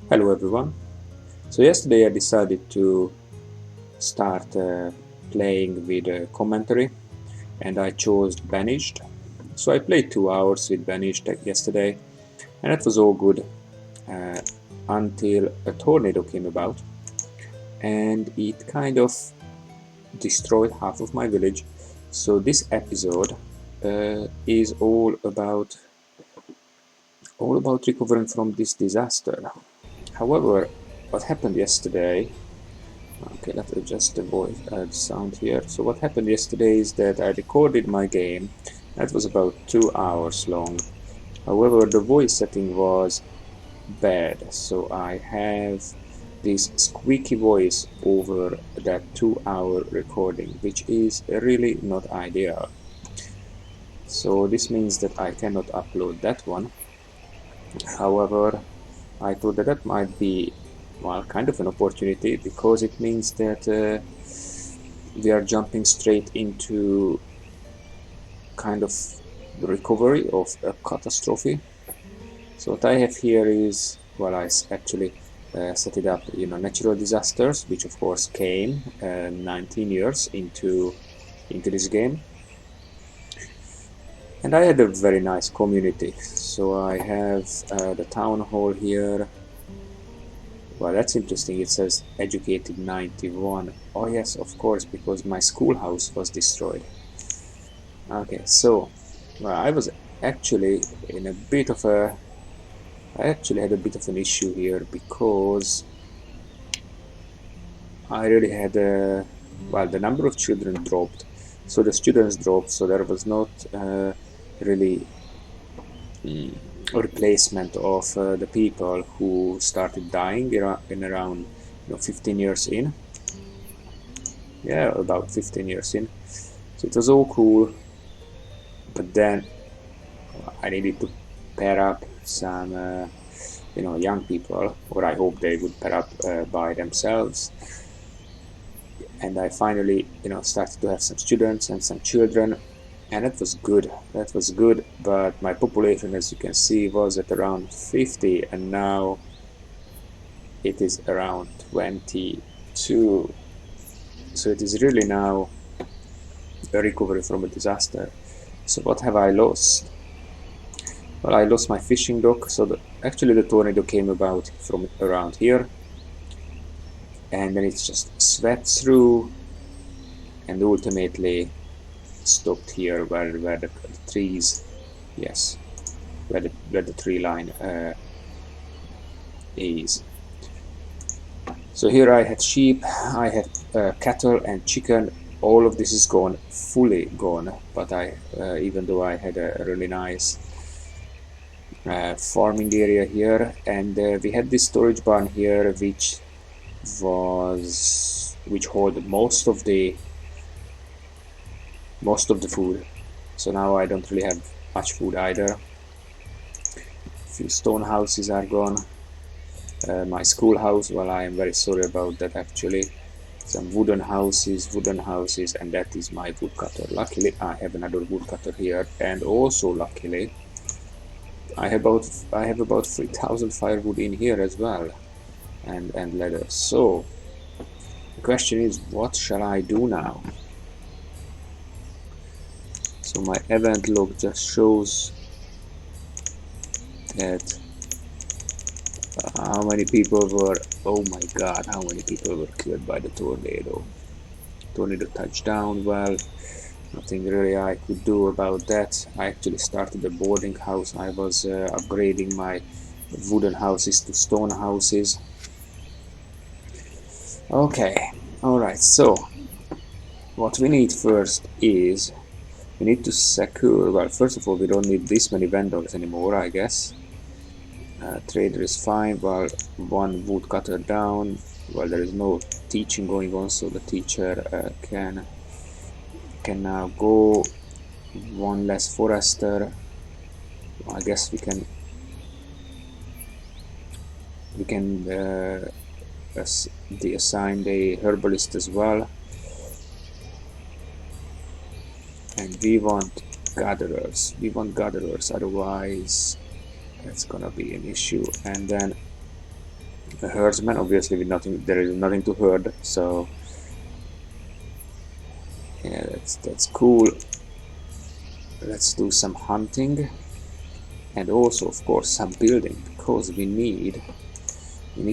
Hello everyone. So yesterday I decided to start playing with commentary and I chose Banished. So I played 2 hours with Banished yesterday and it was all good uh, until a tornado came about and it kind of destroyed half of my village. So this episode is all about recovering from this disaster. However, what happened yesterday. Okay, let's adjust the voice sound here. So what happened yesterday is that I recorded my game. That was about 2 hours long. However, the voice setting was bad, so I have this squeaky voice over that 2 hour recording, which is really not ideal. So this means that I cannot upload that one. However, I thought that that might be, well, kind of an opportunity because it means that we are jumping straight into kind of the recovery of a catastrophe. So what I have here is, well, I actually set it up, natural disasters, which of course came 19 years into this game. And I had a very nice community. So I have the town hall here. Well, that's interesting. It says educated 91. Oh yes, of course, because my schoolhouse was destroyed. Okay, so well, actually in a bit of a I actually had a bit of an issue here because I really had the number of children dropped, so the students dropped, so there was not really a replacement of the people who started dying in around 15 years in. Yeah, about 15 years in. So it was all cool, but then I needed to pair up some young people, or I hope they would pair up by themselves. And I finally started to have some students and some children, and that was good. But my population, as you can see, was at around 50, and now it is around 22. So it is really now a recovery from a disaster. So what have I lost? Well, I lost my fishing dock. So actually the tornado came about from around here, and then it's just swept through and ultimately stopped here where the trees, yes, where the tree line is. So here I had sheep, I had cattle and chicken. All of this is gone, fully gone. But even though I had a really nice farming area here, and we had this storage barn here, which held most of the food. So now I don't really have much food either. A few stone houses are gone. My schoolhouse, well, I am very sorry about that actually. Some wooden houses, and that is my woodcutter. Luckily, I have another woodcutter here, and also luckily, I have about 3,000 firewood in here as well, and leather. So the question is, what shall I do now? So my event log just shows that how many people were, oh my god, how many people were killed by the tornado. Tornado touched down. Well, nothing really I could do about that. I actually started a boarding house. I was upgrading my wooden houses to stone houses. Okay, alright, so what we need first is we need to secure, well, first of all, we don't need this many vendors anymore, I guess. Trader is fine. Well, one woodcutter down. Well, there is no teaching going on, so the teacher can now go. One less forester. I guess we can assign the herbalist as well, and we want gatherers. Otherwise that's gonna be an issue. And then A herdsman, obviously with nothing, there is nothing to herd, so yeah, that's cool. Let's do some hunting and also of course some building, because we need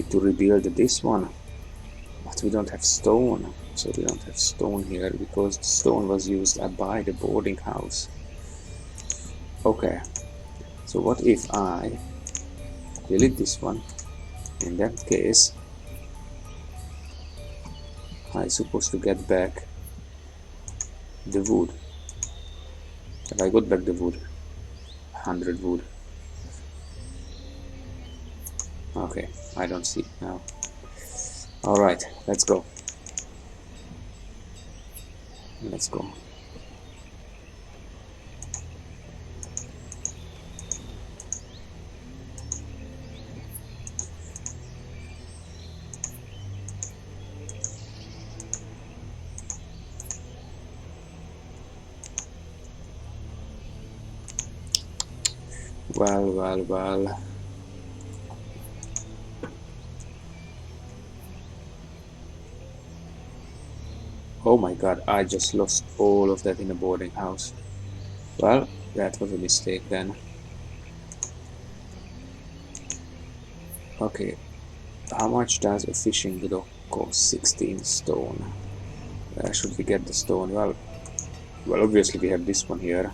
to rebuild this one, but we don't have stone. So we don't have stone here because the stone was used by the boarding house. Okay, so what if I delete this one? In that case I'm supposed to get back the wood. Have I got back the wood? 100 wood. Okay, I don't see now. Alright, let's go. Let's go. Well. Oh my god, I just lost all of that in a boarding house. Well, that was a mistake then. Okay, how much does a fishing dock cost? 16 stone. Where should we get the stone? Well, obviously we have this one here.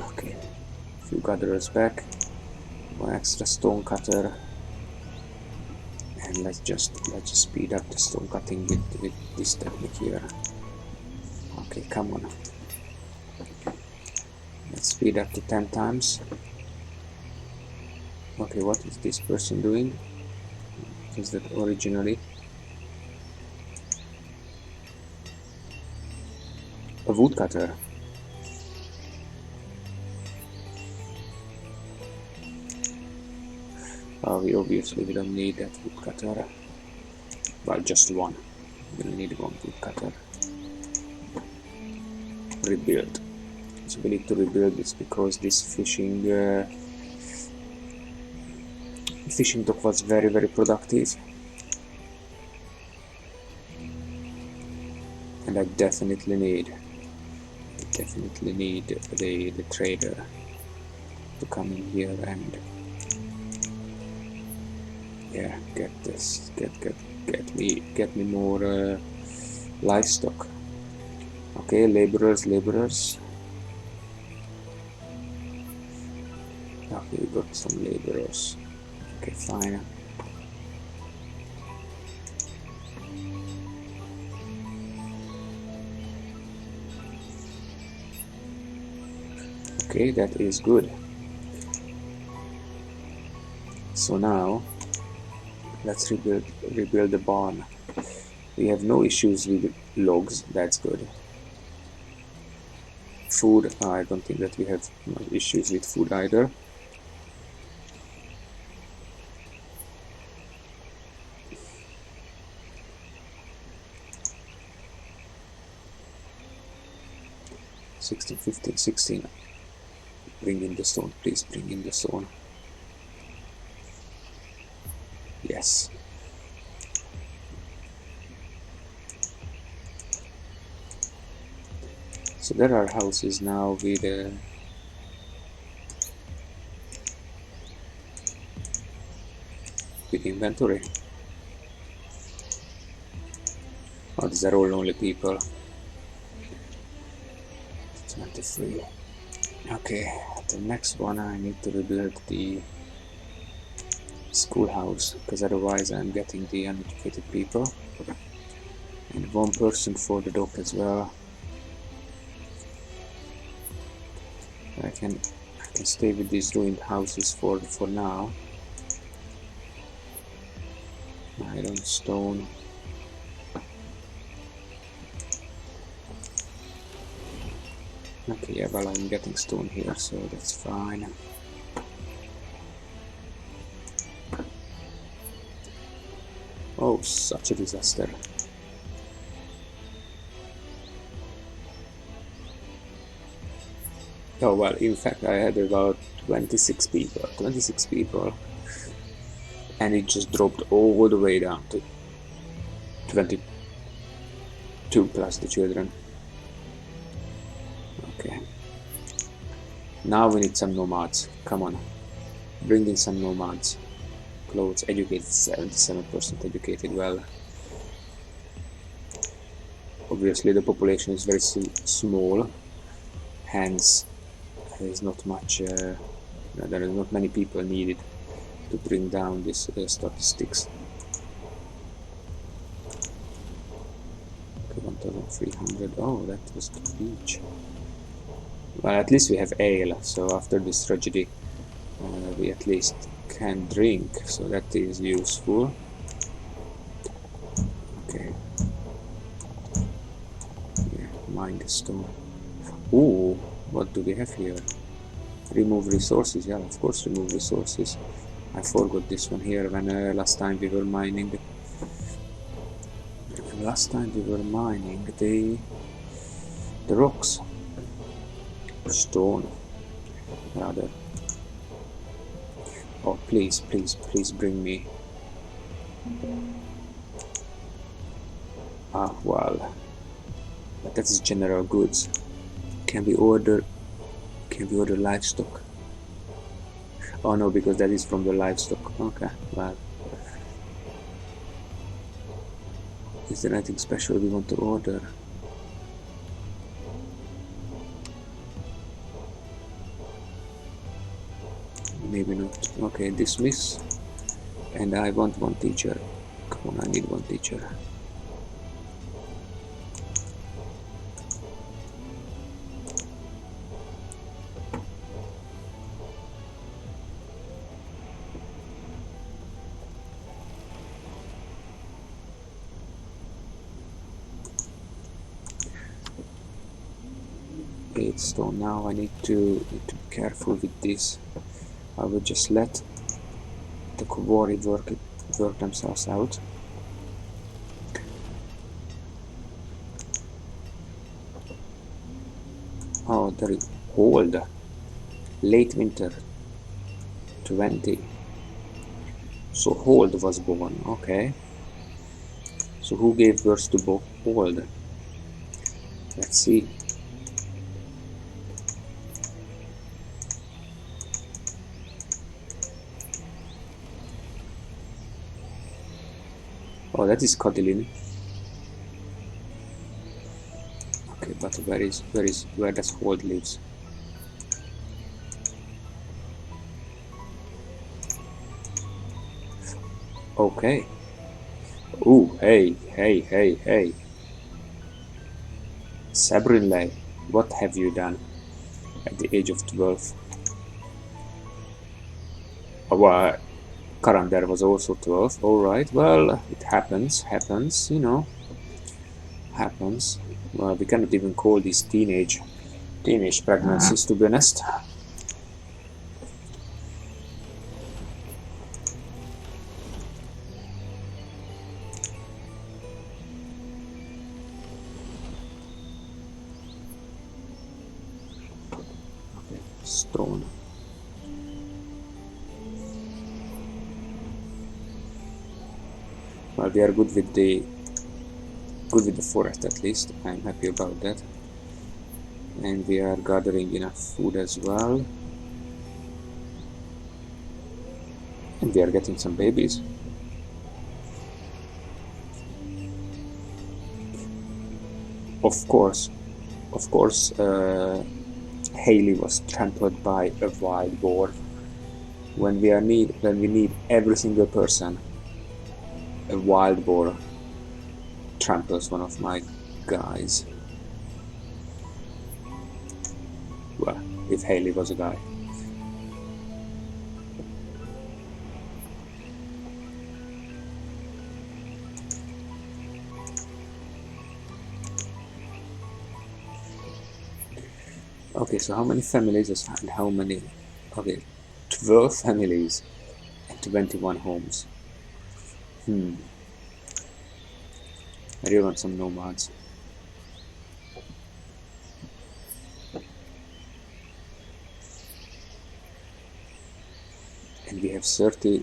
Okay, a few gatherers back. One extra stone cutter. And let's just speed up the stone cutting with this technique here. Okay, come on. Let's speed up to 10 times. Okay, what is this person doing? Is that originally a woodcutter? We obviously don't need that woodcutter. Well, just one. We need one woodcutter. Rebuild. So we need to rebuild this because this fishing dock was very productive, and I definitely need the trader to come in here and yeah, get me more livestock. Okay, laborers. Okay, we got some laborers. Okay, fine. Okay, that is good. So now let's rebuild the barn. We have no issues with logs, that's good. Food, I don't think that we have issues with food either. $16, $15, $16. Bring in the stone, please bring in the stone. Yes. So there are houses now with inventory. Oh, these are all lonely people. 23. Okay, the next one I need to rebuild the schoolhouse, because otherwise I'm getting the uneducated people. And one person for the dock as well. I can stay with these ruined houses for now. Iron, stone. Okay, yeah, well, I'm getting stone here, so that's fine. Oh, such a disaster. Oh, well, in fact, I had about 26 people, and it just dropped all the way down to 22 plus the children. Okay. Now we need some nomads. Come on. Bring in some nomads. Clothes, educated, 77% educated. Well, obviously the population is very small, hence there is not much, there are not many people needed to bring down these statistics. Okay, 1,300. Oh, that was the beach. Well, at least we have ale, so after this tragedy we at least can drink, so that is useful. Okay. Yeah, mine the stone. Ooh, what do we have here? Remove resources. Yeah, of course, remove resources. I forgot this one here when last time we were mining. Last time we were mining the rocks. Stone, rather. Oh, please, please, please bring me. Ah, well. But that is general goods. Can we order livestock? Oh no, because that is from the livestock. Okay, well. Is there anything special we want to order? Maybe not. Okay, dismiss. And I want one teacher. Come on, I need one teacher. Stone. Now I need to be careful with this. I will just let the quarry work themselves out. Oh, there is hold. Late winter 20. So hold was born. Okay. So who gave birth to hold? Let's see. Oh, that is Codilin. Okay, but where does hold lives? Okay. Ooh, hey. Sabrinley, what have you done at the age of 12? Oh, well, Karander was also 12. Alright, well, it happens, you know. Happens. Well, we cannot even call these teenage pregnancies, to be honest. Okay, stone. Well, we are good with the forest, at least. I'm happy about that. And we are gathering enough food as well. And we are getting some babies. Of course, Haley was trampled by a wild boar. When we need every single person, a wild boar tramples one of my guys. Well, if Haley was a guy. Okay, so how many families and how many? Okay, 12 families and 21 homes. I really want some nomads. we have 30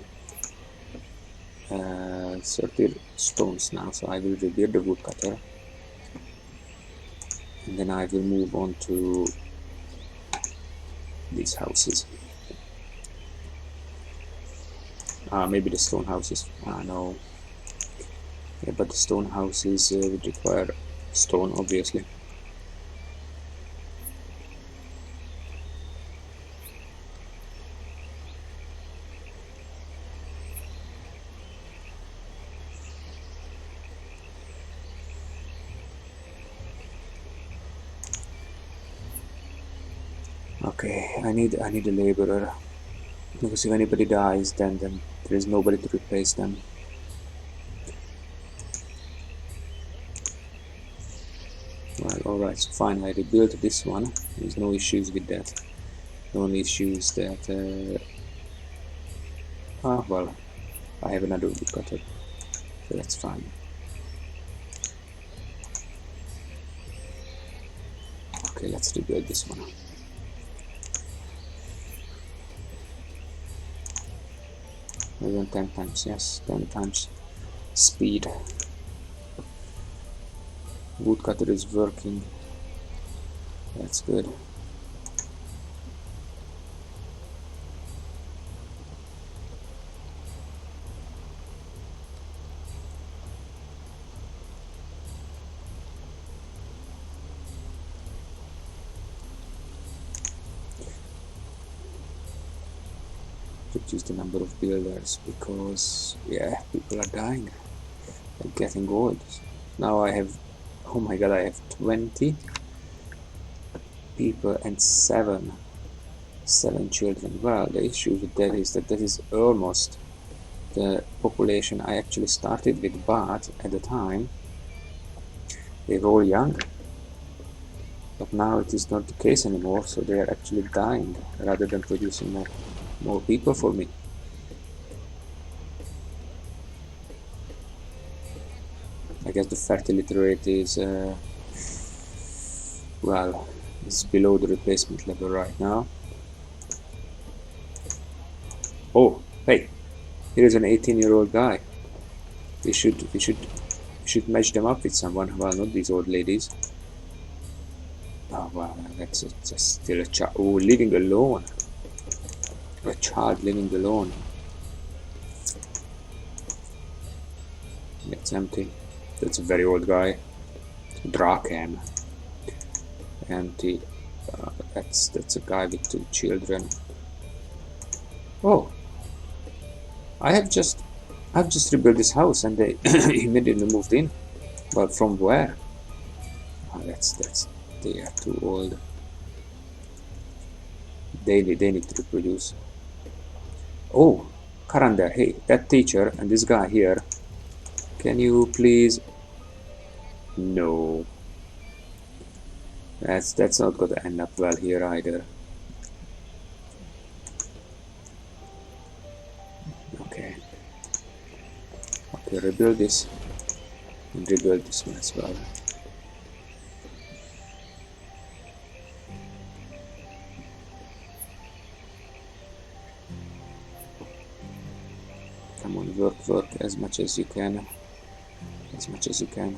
stones now, so I will rebuild the woodcutter, and then I will move on to these houses. Maybe the stone houses. No. Yeah, but the stone houses would require stone, obviously. Okay, I need a laborer, because if anybody dies, then there is nobody to replace them. Well, alright, so fine, I rebuilt this one. There's no issues with that. The only issues that well, I have another woodcutter, so that's fine. Okay, let's rebuild this one. Maybe 10 times, yes, 10 times speed. Woodcutter is working. That's good. Reduce the number of builders, because yeah, people are dying. They're getting old. Now I have, oh my god, I have 20 people and 7 children. Well, the issue with that is that is almost the population I actually started with, but at the time they were all young. But now it is not the case anymore, so they are actually dying rather than producing more people for me. I guess the fertility rate is well, it's below the replacement level right now. Oh, hey, here is an 18-year-old guy. We should match them up with someone. Well, not these old ladies. Oh wow, that's just still a child. Oh, living alone. A child living alone. It's empty. That's a very old guy. Draken. Empty. That's a guy with 2 children. Oh, I've just rebuilt this house and they immediately moved in. But from where? Oh, that's they are too old. They need to reproduce. Oh, Karander, hey, that teacher and this guy here. Can you please? No. That's not going to end up well here either. Okay. Okay, rebuild this. And rebuild this one as well. Come on, work as much as you can. As much as you can.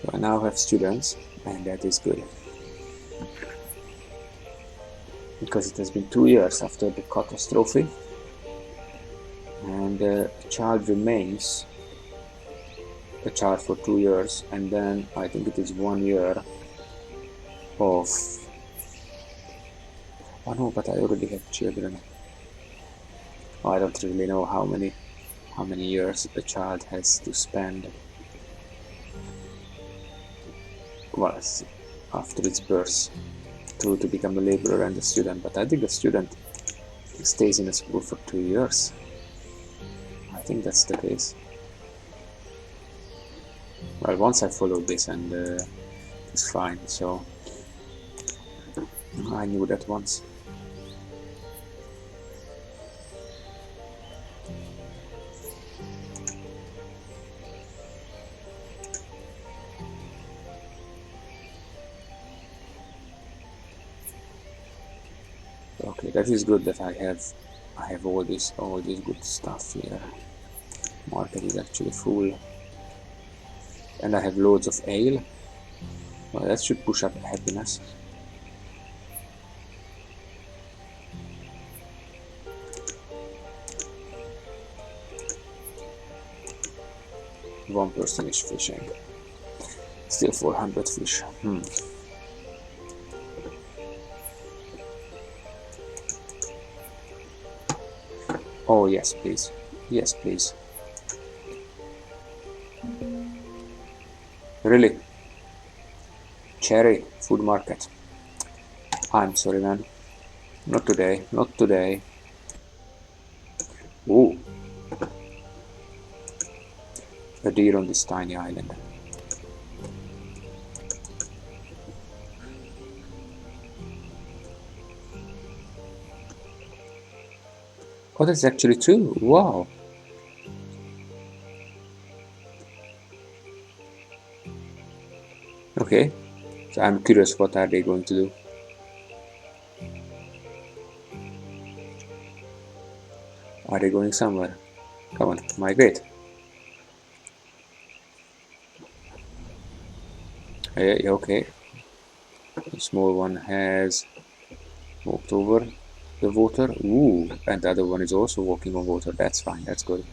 So I now have students, and that is good. Because it has been 2 years after the catastrophe, and a child remains a child for 2 years, and then I think it is 1 year of. Oh no, but I already have children. I don't really know how many years a child has to spend, well, after its birth to become a laborer and a student. But I think a student stays in a school for 2 years. I think that's the case. Well, once I followed this, and it's fine, so I knew that once. Okay, that is good that I have all this good stuff here. Market is actually full, and I have loads of ale. Well, that should push up happiness. One person is fishing. Still 400 fish. Oh yes, please. Yes, please. Really? Cherry food market. I'm sorry, man. Not today. Not today. Ooh. A deer on this tiny island. Oh, that's actually true. Wow. Okay. So I'm curious, what are they going to do? Are they going somewhere? Come on, migrate. Yeah, okay. The small one has walked over the water. Ooh, and the other one is also walking on water. That's fine. That's good.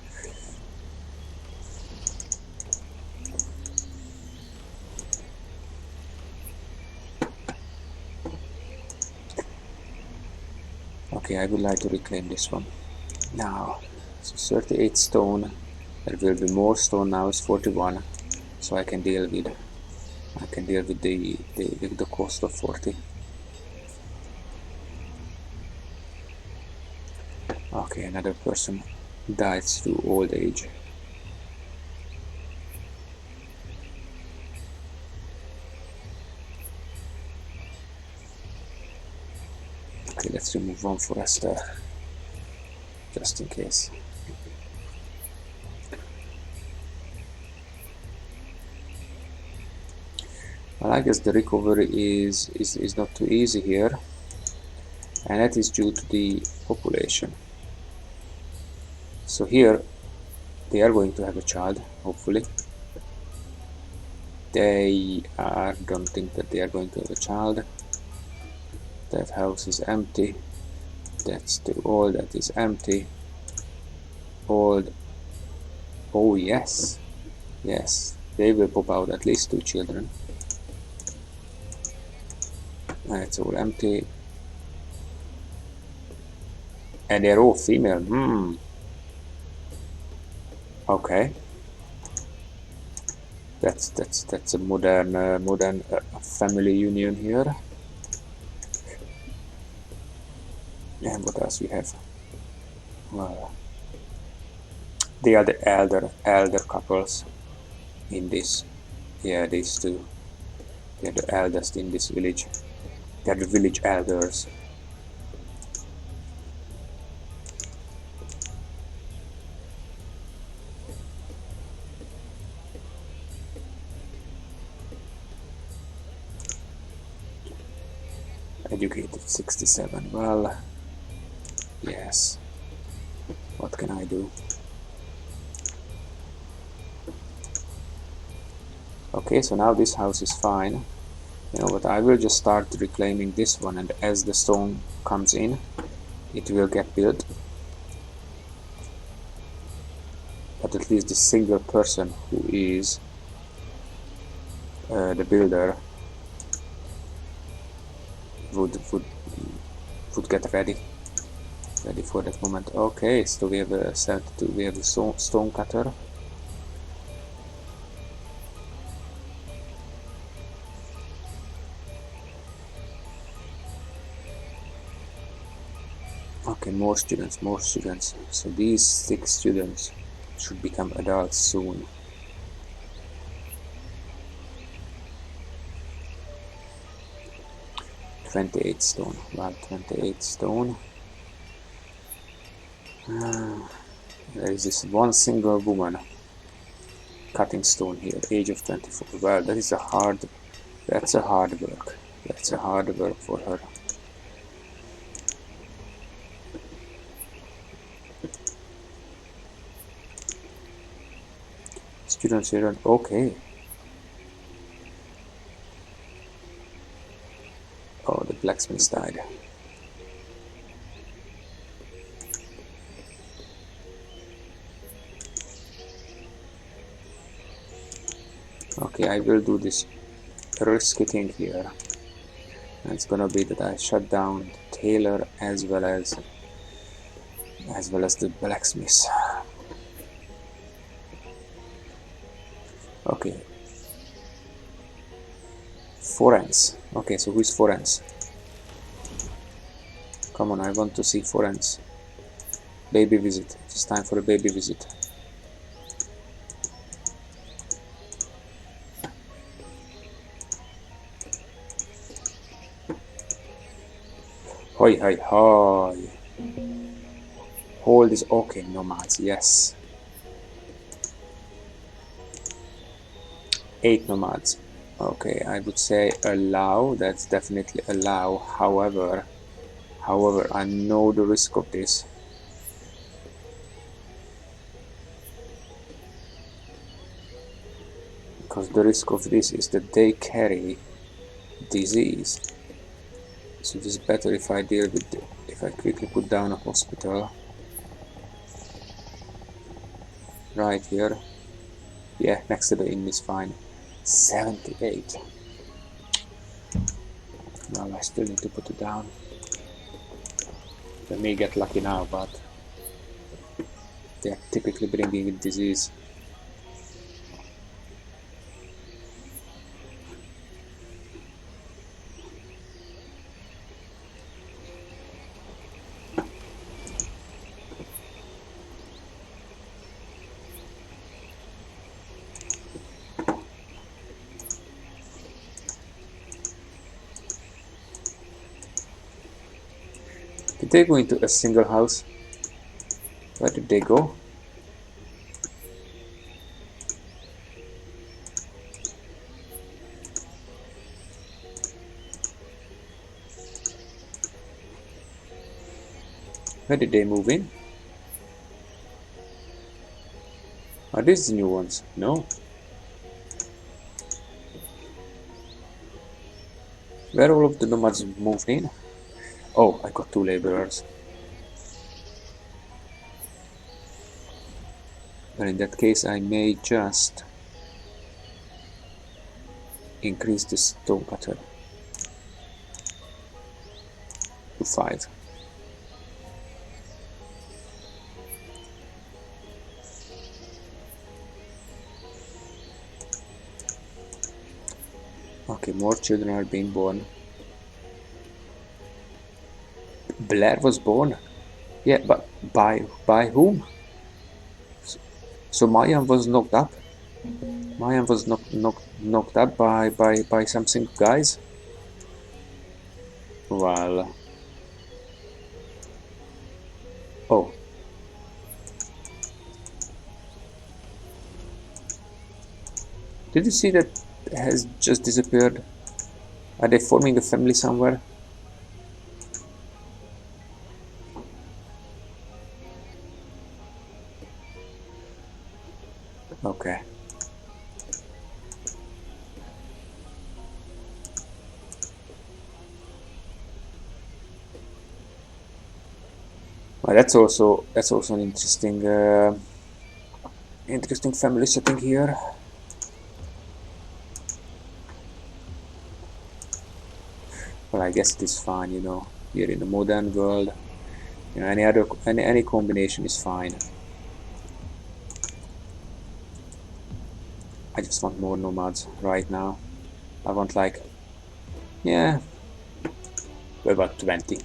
Okay, I would like to reclaim this one. Now, so 38 stone. There will be more stone now. It's 41, so I can deal with the cost of 40. Okay, another person dies through old age. Okay, let's remove one forester, just in case. Well, I guess the recovery is not too easy here, and that is due to the population. So here they are going to have a child, hopefully. Don't think that they are going to have a child. That house is empty. That's the old, that is empty. Old. Oh yes, yes, they will pop out at least 2 children. It's all empty, and they're all female. Okay, that's a modern family union here. And what else we have? Well, they are the elder couples in this. Yeah, these two. They're the eldest in this village. They're the village elders. Educated 67. Well, yes. What can I do? Okay, so now this house is fine. You know what, I will just start reclaiming this one, and as the stone comes in, it will get built. But at least the single person who is the builder would get ready for that moment. Okay, so we have a we have a stone cutter. Okay, more students. So these 6 students should become adults soon. $28 stone. Well, 28 stone. There is this one single woman cutting stone here, age of 24. Well, that's a hard work. That's a hard work for her. Students here, okay. Oh, the blacksmith died. Okay, I will do this risky thing here. And it's gonna be that I shut down the tailor as well as the blacksmith. Okay. Forense. Okay, so who's Forense? Come on, I want to see Forense. Baby visit. It's time for a baby visit. Hoi, hoi, hoi. Hold is okay, nomads, yes. 8 nomads. Okay, I would say allow. That's definitely allow. However, I know the risk of this. Because the risk of this is that they carry disease. So it is better if I deal with if I quickly put down a hospital right here. Yeah, next to the inn is fine. 78. Now I still need to put it down. They may get lucky now, but they are typically bringing in disease. Did they go into a single house? Where did they go? Where did they move in? Are these the new ones? No. Where all of the nomads moved in? Oh, I got 2 laborers. But in that case, I may just increase the stone cutter to 5. Okay, more children are being born. Blair was born? Yeah, but by whom? So Mayan was knocked up? Mayan was knocked up by something, guys? Well... Oh. Did you see that has just disappeared? Are they forming a family somewhere? Okay. Well, that's also an interesting family setting here. Well, I guess it is fine, you know. Here in the modern world, you know, any combination is fine. I just want more nomads right now. I want like, yeah, about 20.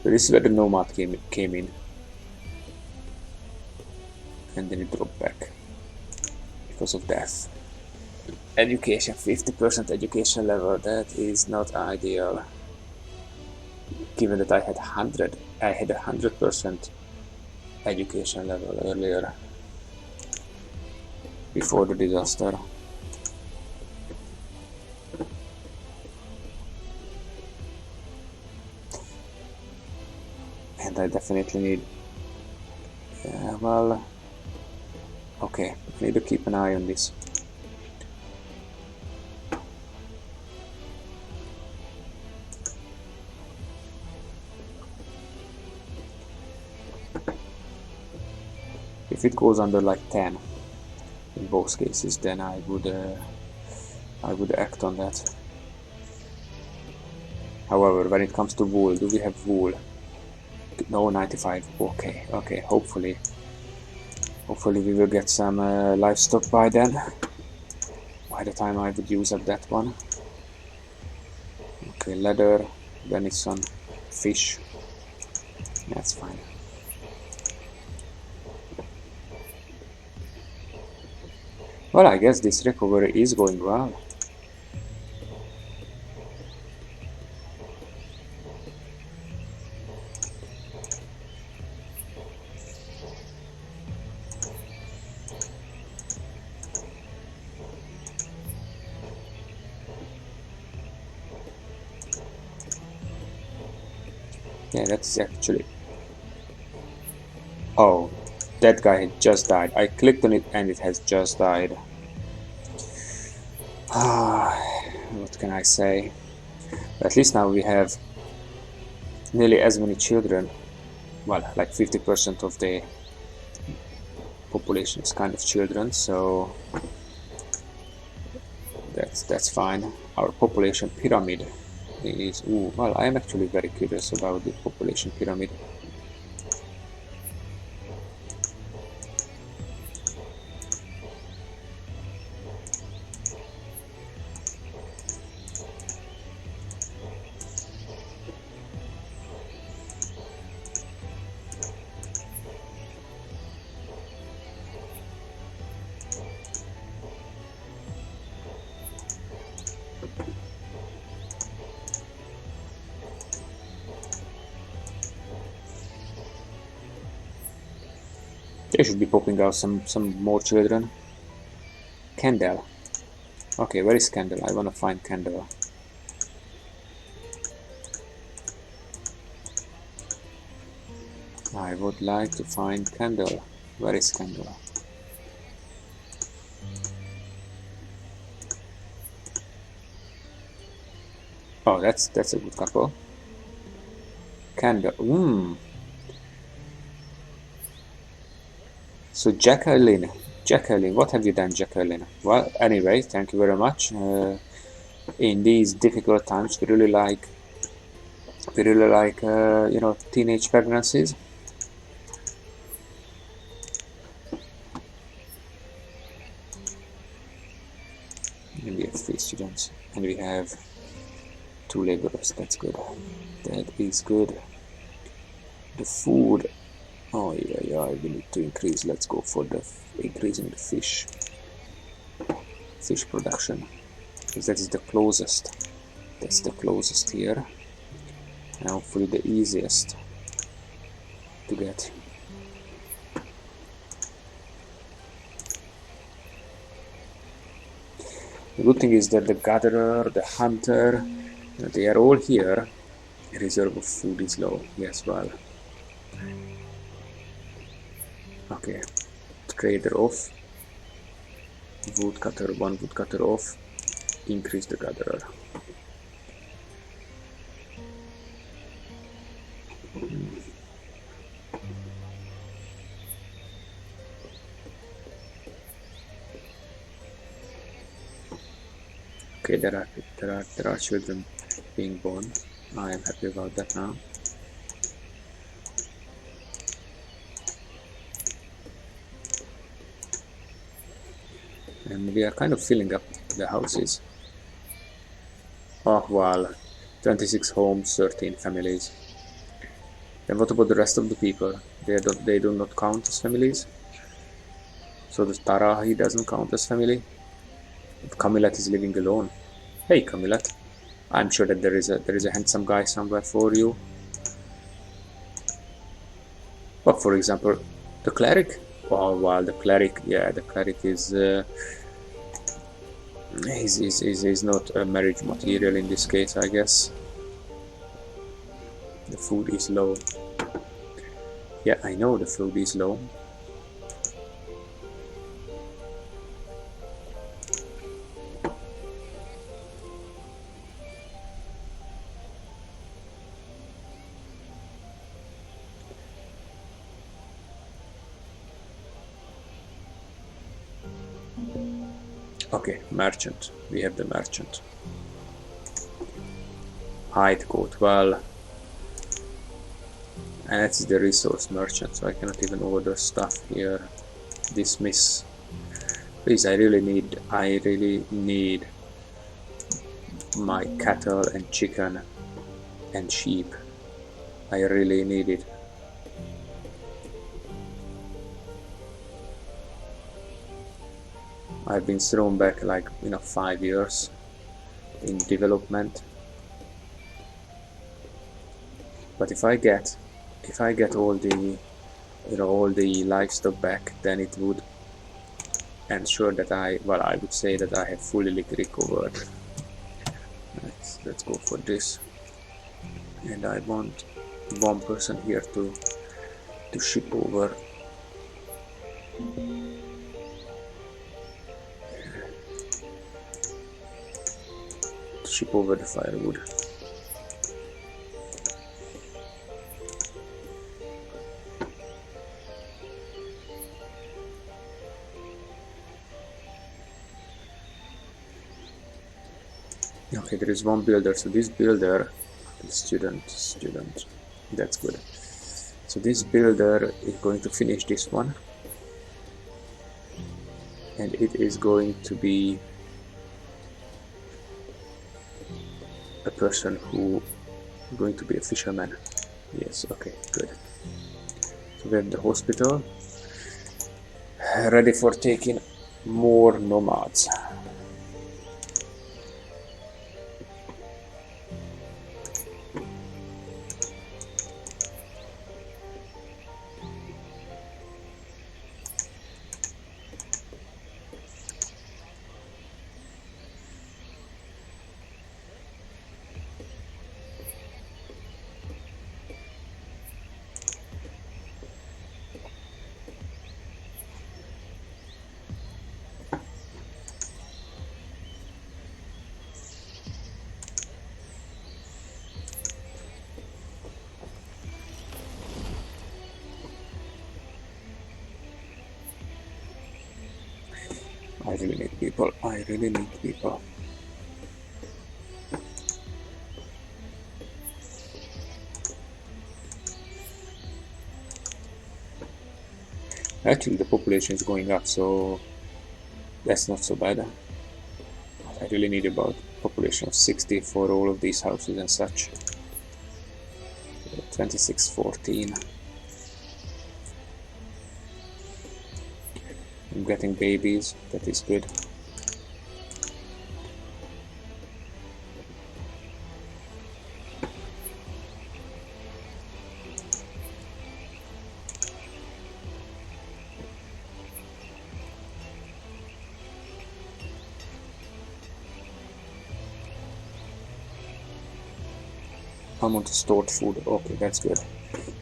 So this is where the nomad came in, and then it dropped back because of death. Education, 50% education level. That is not ideal. Given that I had 100% education level earlier, before the disaster. And I definitely need Well, okay, I need to keep an eye on this. If it goes under like 10 in both cases, then I would act on that. However, when it comes to wool, do we have wool? No, 95. Okay, okay. Hopefully we will get some livestock by then. By the time I would use up that one. Okay, leather, venison, fish. That's fine. Well, I guess this recovery is going well. Yeah, that's actually... Oh, that guy had just died. I clicked on it and it has just died. What can I say? At least now we have nearly as many children. Well, like 50% of the population is kind of children, so that's fine. Our population pyramid is... Ooh, well, I am actually very curious about the population pyramid. They should be popping out some more children. Kendall. Okay, where is Kendall? I wanna find Kendall. I would like to find Kendall. Where is Kendall? Oh, that's a good couple. Kendall. So Jacqueline, what have you done, Jacqueline? Well, anyway, thank you very much. In these difficult times, we really like, you know, teenage pregnancies. And we have 3 students, and we have 2 laborers. That's good. That is good. The food. Oh yeah, we need to increase. Let's go for the increasing the fish production, because that is the closest. That's the closest here, and hopefully the easiest to get. The good thing is that the gatherer, the hunter, they are all here. Reserve of food is low. Yes, well. Okay, trader off, woodcutter, 1 woodcutter off, increase the gatherer. Okay, there are children being born. I am happy about that now. And we are kind of filling up the houses. Oh well, 26 homes, 13 families. Then what about the rest of the people? They do not count as families. So the Tarahi doesn't count as family. Kamilat is living alone. Hey Kamilat, I'm sure that there is a handsome guy somewhere for you. But for example, the cleric. Oh well, the cleric. Yeah, the cleric is. He's not a marriage material in this case, I guess. The food is low. Yeah, I know the food is low. Okay, merchant. We have the merchant. Hide code. Well, and that's the resource merchant, so I cannot even order stuff here. Dismiss. Please, I really need my cattle and chicken and sheep. I really need it. I've been thrown back like 5 years in development. But if I get all the all the livestock back, then it would ensure that I would say that I have fully recovered. Let's go for this. And I want one person here to ship over. The firewood. Okay, there is one builder. So this builder, student, that's good. So this builder is going to finish this one, and it is going to be a person who is going to be a fisherman. Yes, okay, good. So we have the hospital ready for taking more nomads. I really need people. Actually, the population is going up, so that's not so bad. I really need about population of 60 for all of these houses and such. 2614. I'm getting babies, that is good. Amount of stored food, okay, that's good.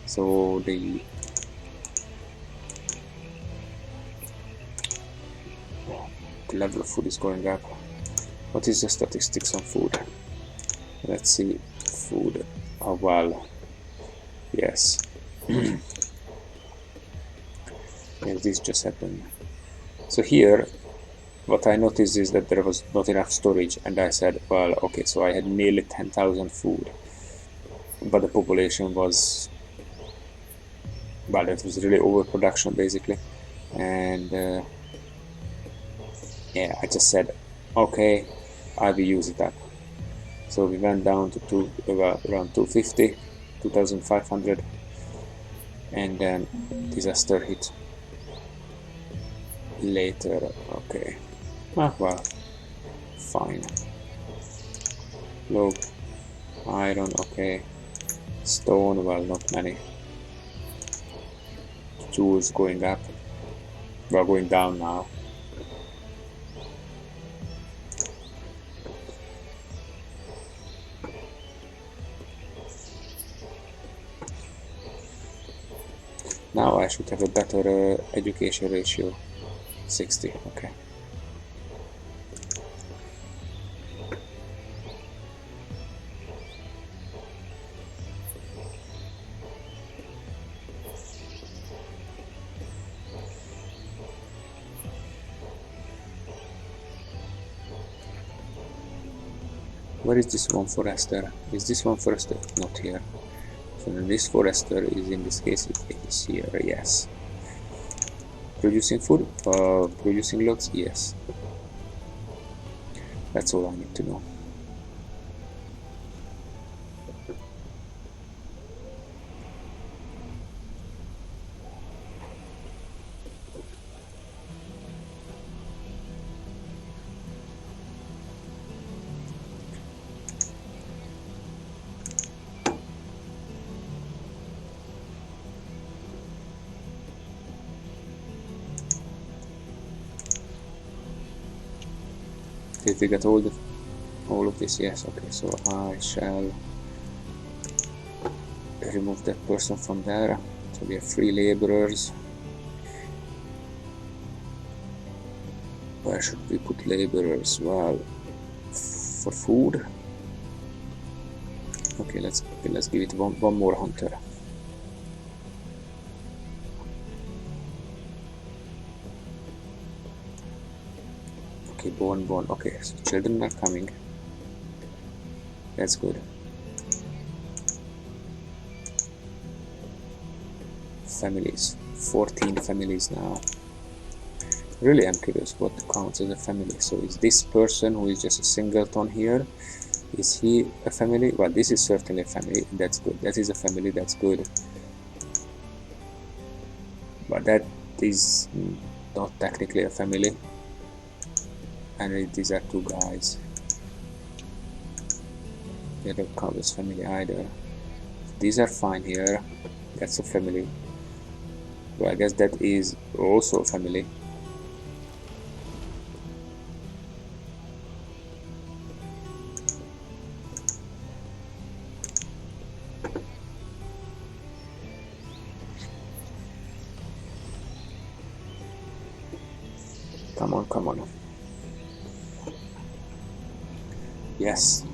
So the level of food is going up. What is the statistics on food? Let's see. Food. Oh well, yes. Yes, this just happened. So here what I noticed is that there was not enough storage, and I said, well, okay, so I had nearly 10,000 food, but the population was, well, it was really overproduction basically. And yeah, I just said, okay, I will use it up. So we went down to around 250, 2,500, and then disaster hit later. Okay, well, fine. Look, iron, okay. Stone, well, not many. Tools going up. We're going down now. Now I should have a better education ratio. 60, okay. Where is this one forester? Is this one forester not here? So then this forester is, in this case, it is here. Yes. Producing food? Producing logs? Yes. That's all I need to know. Did we get all of this? Yes. Okay, so I shall remove that person from there. So we have 3 laborers. Where should we put laborers? Well, for food. Okay, let's give it one more hunter. Okay, born. Okay, so children are coming. That's good. Families. 14 families now. Really, I'm curious what counts as a family. So is this person who is just a singleton here, is he a family? Well, this is certainly a family. That's good. That is a family. That's good. But that is not technically a family. And these are 2 guys. They don't count as family either. These are fine here. That's a family. So I guess that is also a family. Come on. Yes.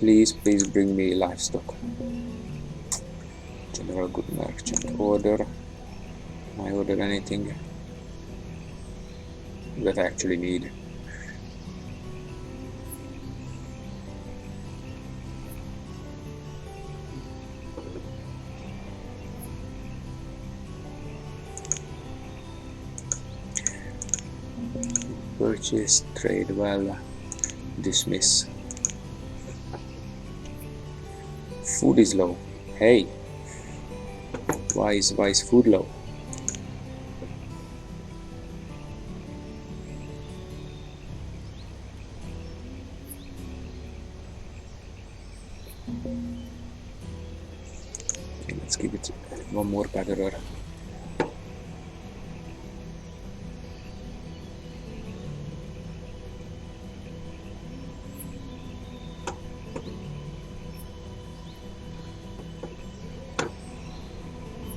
Please bring me livestock. General good merchant order. Can I order anything that I actually need? Purchase, trade, well, dismiss. Food is low. Hey, why is food low? Okay, let's give it one more gatherer.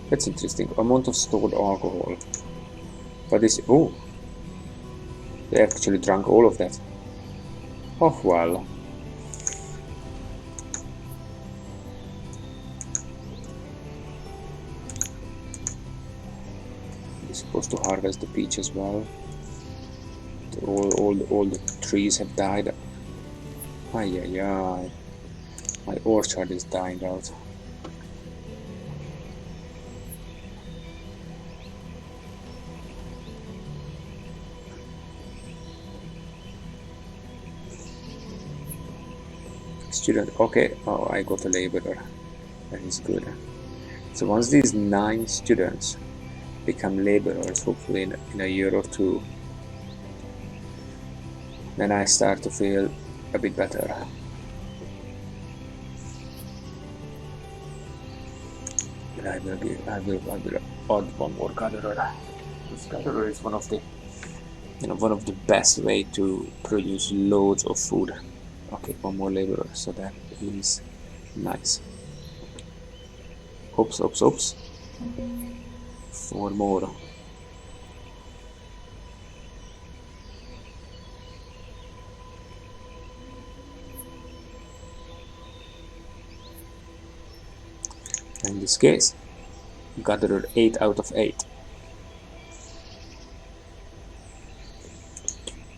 That's interesting. Amount of stored alcohol. But this, oh, they actually drank all of that. Oh well. We're supposed to harvest the peach as well. All the trees have died. Ay. My orchard is dying out. Student, okay. Oh, I got a laborer. That is good. So once these 9 students become laborers, hopefully in a year or 2, then I start to feel a bit better. And I will add one more gatherer. This gatherer is one of the best way to produce loads of food. Okay, one more laborer, so that is nice. Oops. 4 more. In this case, gathered 8 out of 8.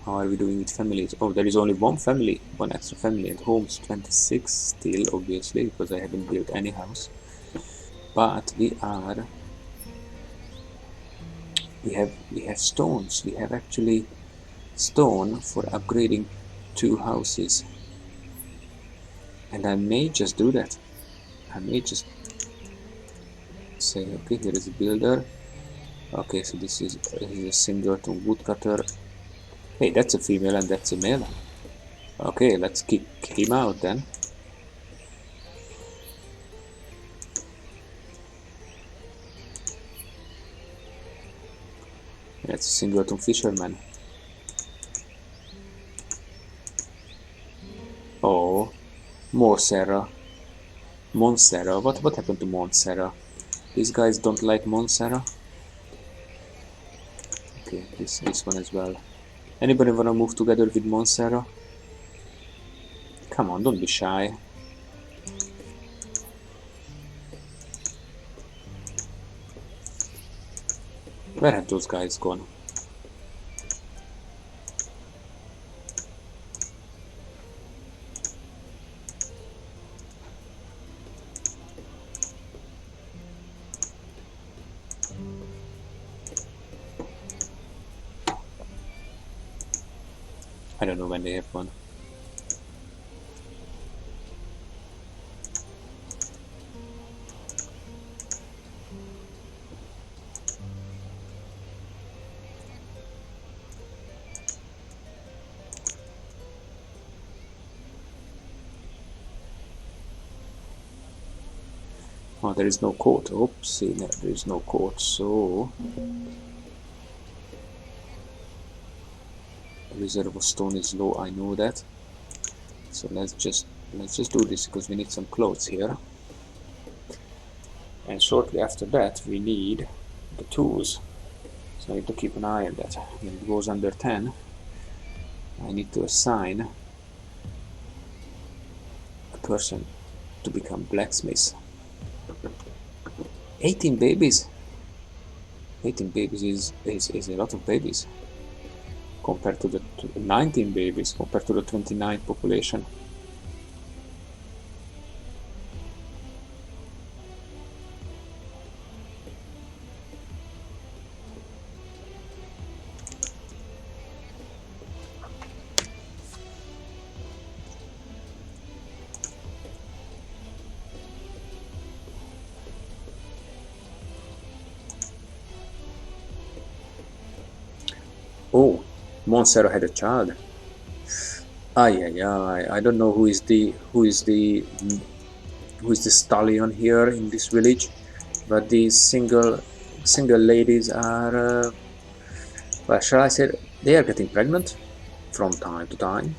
How are we doing with families? Oh, there is only one family, one extra family at home. It's 26 still, obviously, because I haven't built any house. But we have stones. We have actually stone for upgrading 2 houses. And I may just do that. I may just say, okay, here is a builder. Okay, so this is a singleton woodcutter. Hey, that's a female and that's a male. Okay, let's kick him out then. That's a singleton fisherman. Oh, more Sarah. Montserrat. What happened to Montserrat? These guys don't like Montserrat. Okay, this one as well. Anybody wanna move together with Montserrat? Come on, don't be shy. Where have those guys gone? I don't know when they have one. Oh, there is no court. Oopsie, no, there is no court. So the reserve of stone is low. I know that. So let's just do this because we need some clothes here. And shortly after that, we need the tools. So I need to keep an eye on that. When it goes under 10, I need to assign a person to become blacksmith. 18 babies. 18 babies is a lot of babies compared to the 19 babies compared to the 29 population. Oh, Montserrat had a child. I don't know who is the stallion here in this village, but these single ladies are well, shall I say they are getting pregnant from time to time.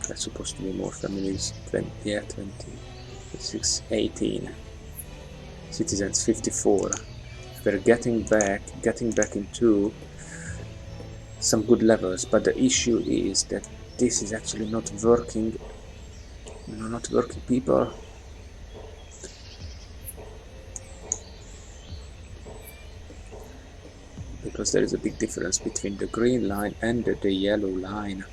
That's supposed to be more families. 20, yeah, 26, 18 citizens, 54. We're getting back into some good levels, but the issue is that this is actually not working. Not working, people. Because there is a big difference between the green line and the yellow line.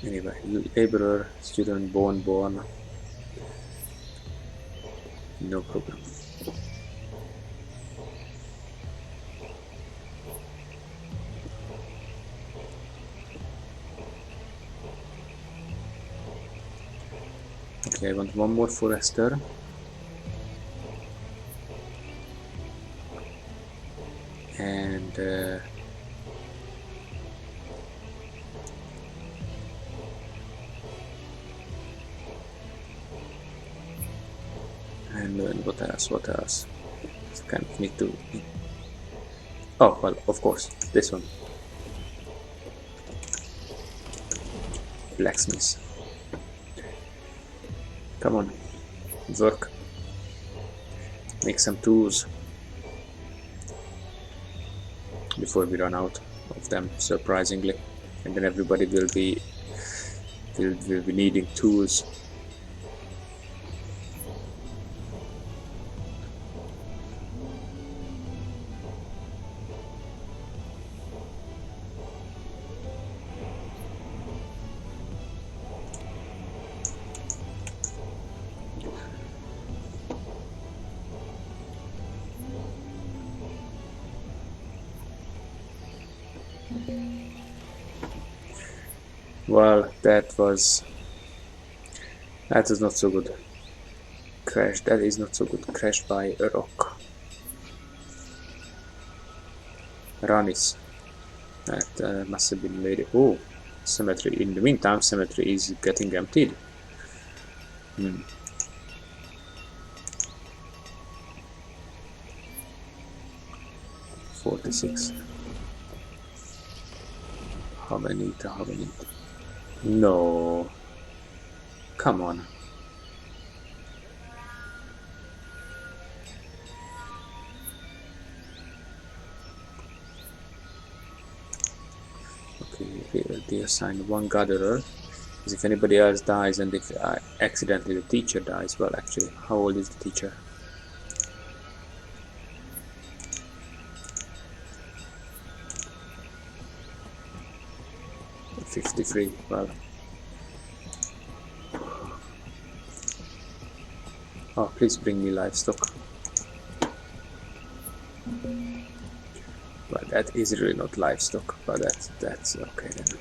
Anyway, laborer, student, born. No problem. Okay, I want one more forester. And what else? Kind of need to. Oh, well, of course, this one. Blacksmith. Come on, work. Make some tools before we run out of them, surprisingly, and then everybody will be needing tools. Well, that was not so good. Crash. That is not so good. Crashed by a rock. Ranis. That must have been lady. Oh, cemetery. In the meantime, cemetery is getting emptied. 46. How many? No. Come on. Okay, they assign one gatherer. Because if anybody else dies and if accidentally the teacher dies, well, actually, how old is the teacher? $53. Well. Oh, please bring me livestock. Well, that is really not livestock, but that's okay then.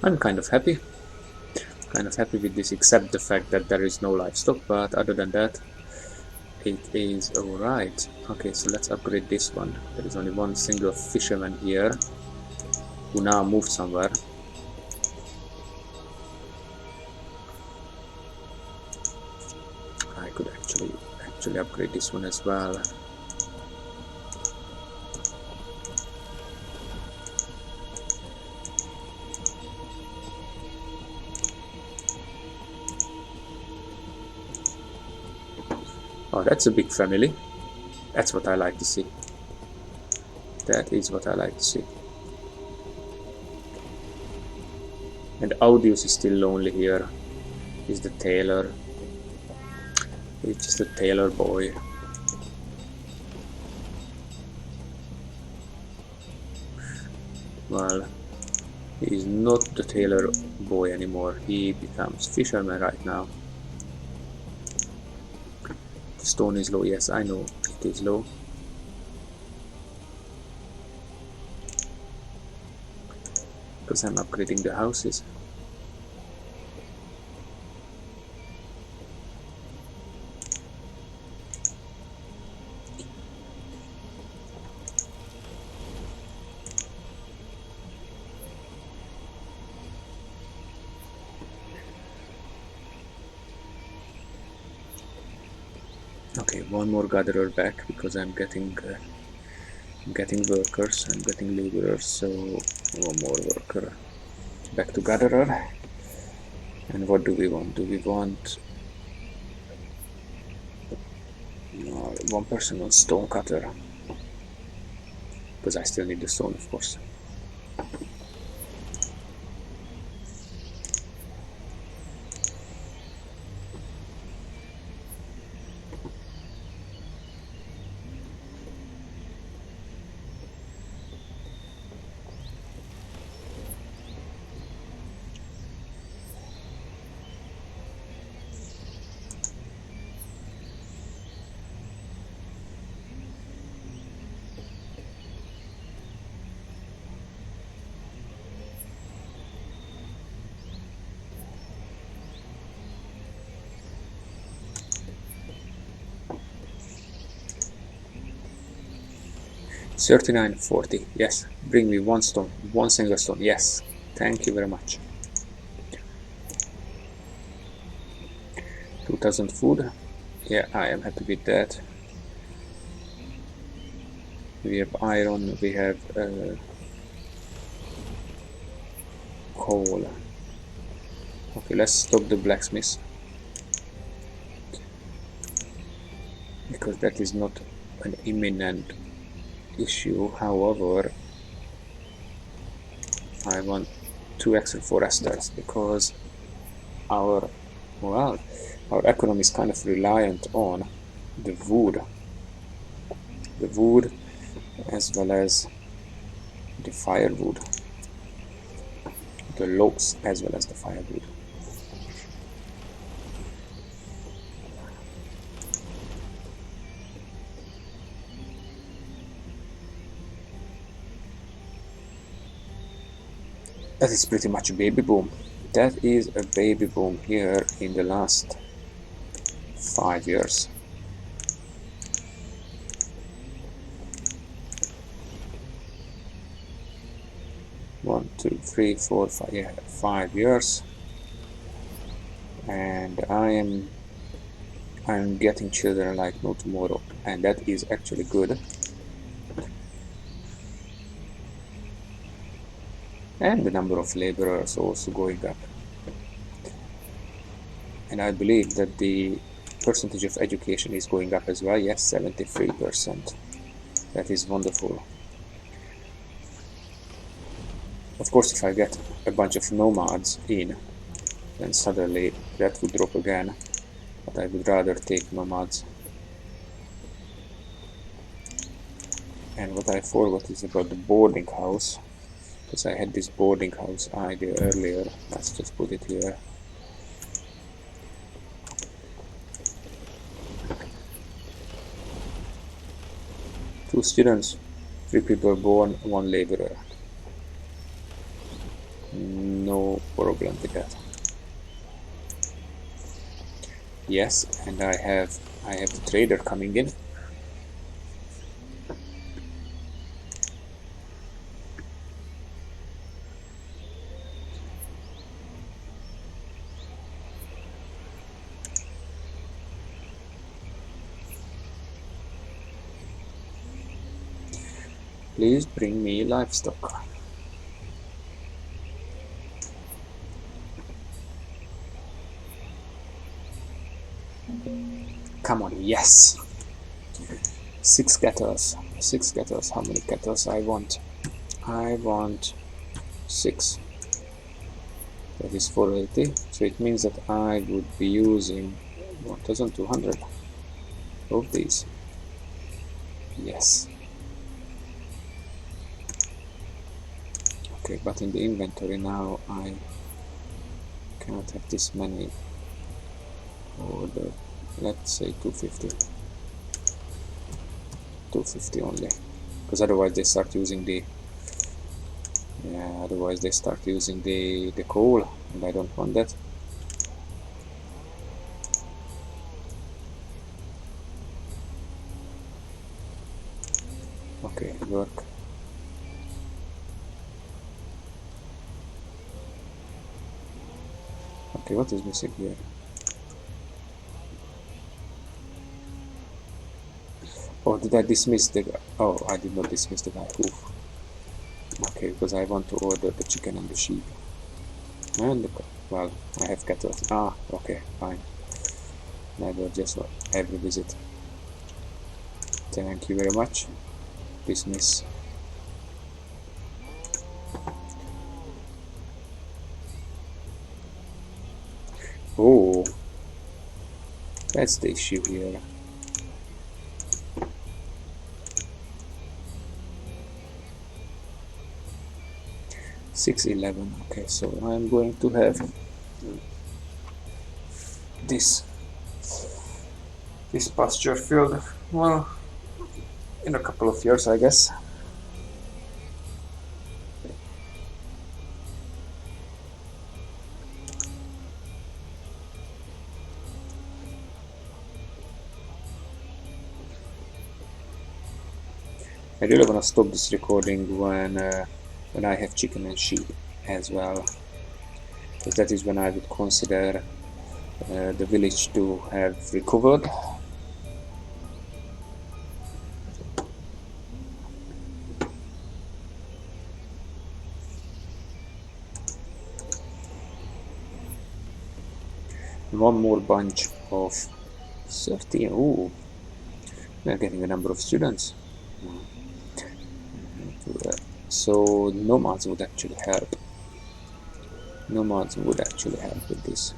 I'm kind of happy with this, except the fact that there is no livestock, but other than that, it is alright. Okay, so let's upgrade this one. There is only one single fisherman here, who now moved somewhere. I could actually upgrade this one as well. Oh, that's a big family. That's what I like to see. That is what I like to see. And Audius is still lonely here. He's the tailor. He's just a tailor boy. Well, he's not the tailor boy anymore. He becomes fisherman right now. The stone is low. Yes, I know it is low. Because I'm upgrading the houses. Okay, one more gatherer back because I'm getting workers, I'm getting laborers, so one more worker back to gatherer. And what do we want? Do we want one person on stone cutter? Because I still need the stone, of course. $39.40. Yes, bring me one stone, one single stone. Yes, thank you very much. 2,000 food. Yeah, I am happy with that. We have iron, we have coal. Okay, let's stop the blacksmith. because that is not an imminent issue. However, I want 2 extra foresters because our our economy is kind of reliant on the wood as well as the firewood, the logs as well as the firewood. That is pretty much a baby boom. That is a baby boom here in the last 5 years. One, two, three, four, five, yeah, 5 years. And I'm getting children like no tomorrow, and that is actually good. And the number of laborers also going up. And I believe that the percentage of education is going up as well. Yes, 73%. That is wonderful. Of course, if I get a bunch of nomads in, then suddenly that would drop again. But I would rather take nomads. And what I forgot is about the boarding house, because I had this boarding house idea earlier. Let's just put it here. Two students, 3 people born, 1 laborer. No problem with that. Yes, and I have the trader coming in. Please bring me livestock. Come on, yes! 6 kettles. 6 kettles. How many kettles I want? I want 6. That is 480. So it means that I would be using 1200 of these. Yes. Okay, but in the inventory now I cannot have this many ordered. Let's say 250. 250 only, because otherwise they start using the coal, and I don't want that. Okay, work. Okay, what is missing here? Oh, did I dismiss the guy? Oh, I did not dismiss the guy. Oof. Okay, because I want to order the chicken and the sheep. And well, I have cattle. Ah, okay, fine. Never just every visit. Thank you very much. Dismiss. Oh, that's the issue here. $6.11. Okay, so I'm going to have this pasture filled, well, in a couple of years, I guess. I really want to stop this recording when I have chicken and sheep as well, because that is when I would consider the village to have recovered. One more bunch of 13. Ooh, We are getting a number of students. So nomads would actually help. Nomads would actually help with this.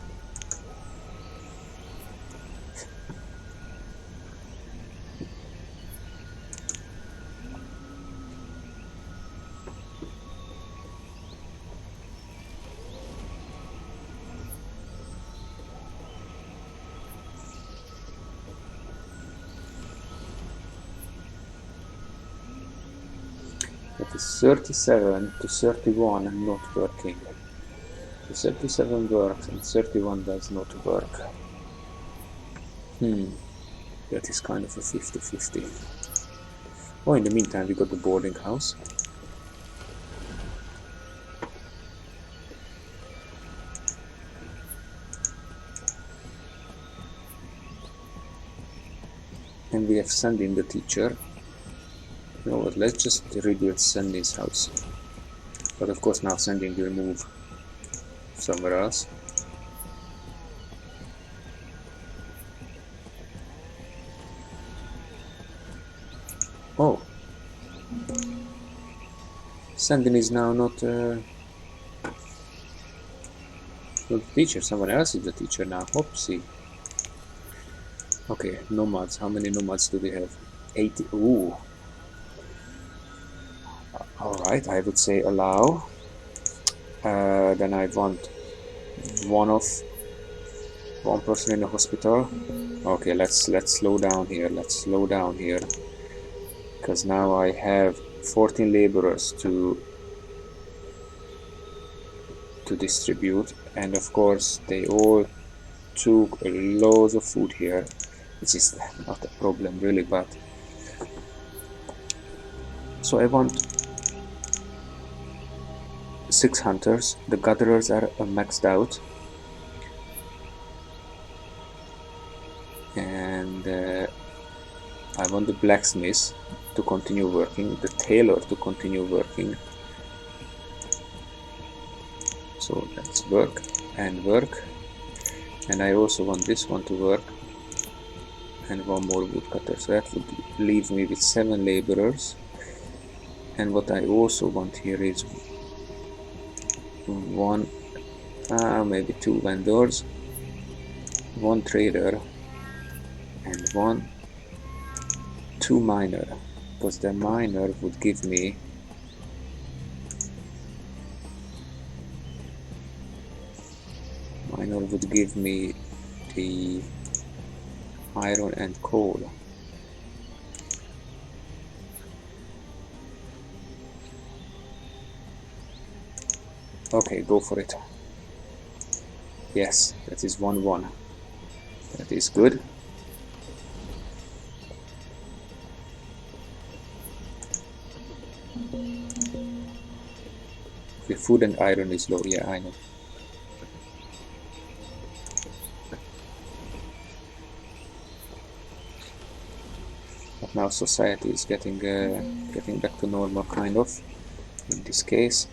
That is 37 to 31 and not working. The 37 works and 31 does not work. That is kind of a 50-50. Oh, in the meantime, we got the boarding house. And we have sending the teacher. You know what, let's just rebuild Sandy's house. But of course now sending will move somewhere else. Oh. Sending is now not the teacher, someone else is the teacher now. Oopsie. Okay, nomads. How many nomads do we have? 80. Ooh. Alright, I would say allow. Then I want one person in the hospital. Okay, let's slow down here. Let's slow down here. Because now I have 14 laborers to distribute, and of course they all took loads of food here, which is not a problem really, but so I want 6 hunters. The gatherers are maxed out, and I want the blacksmith to continue working, the tailor to continue working. So let's work and work, and I also want this one to work, and one more woodcutter. So that would leave me with 7 laborers. And what I also want here is one, maybe 2 vendors, 1 trader, and 2 miner, because the miner would give me the iron and coal. Okay, go for it. Yes, that is 1-1. That is good. The food and iron is low, yeah, I know. But now society is getting back to normal, kind of, in this case.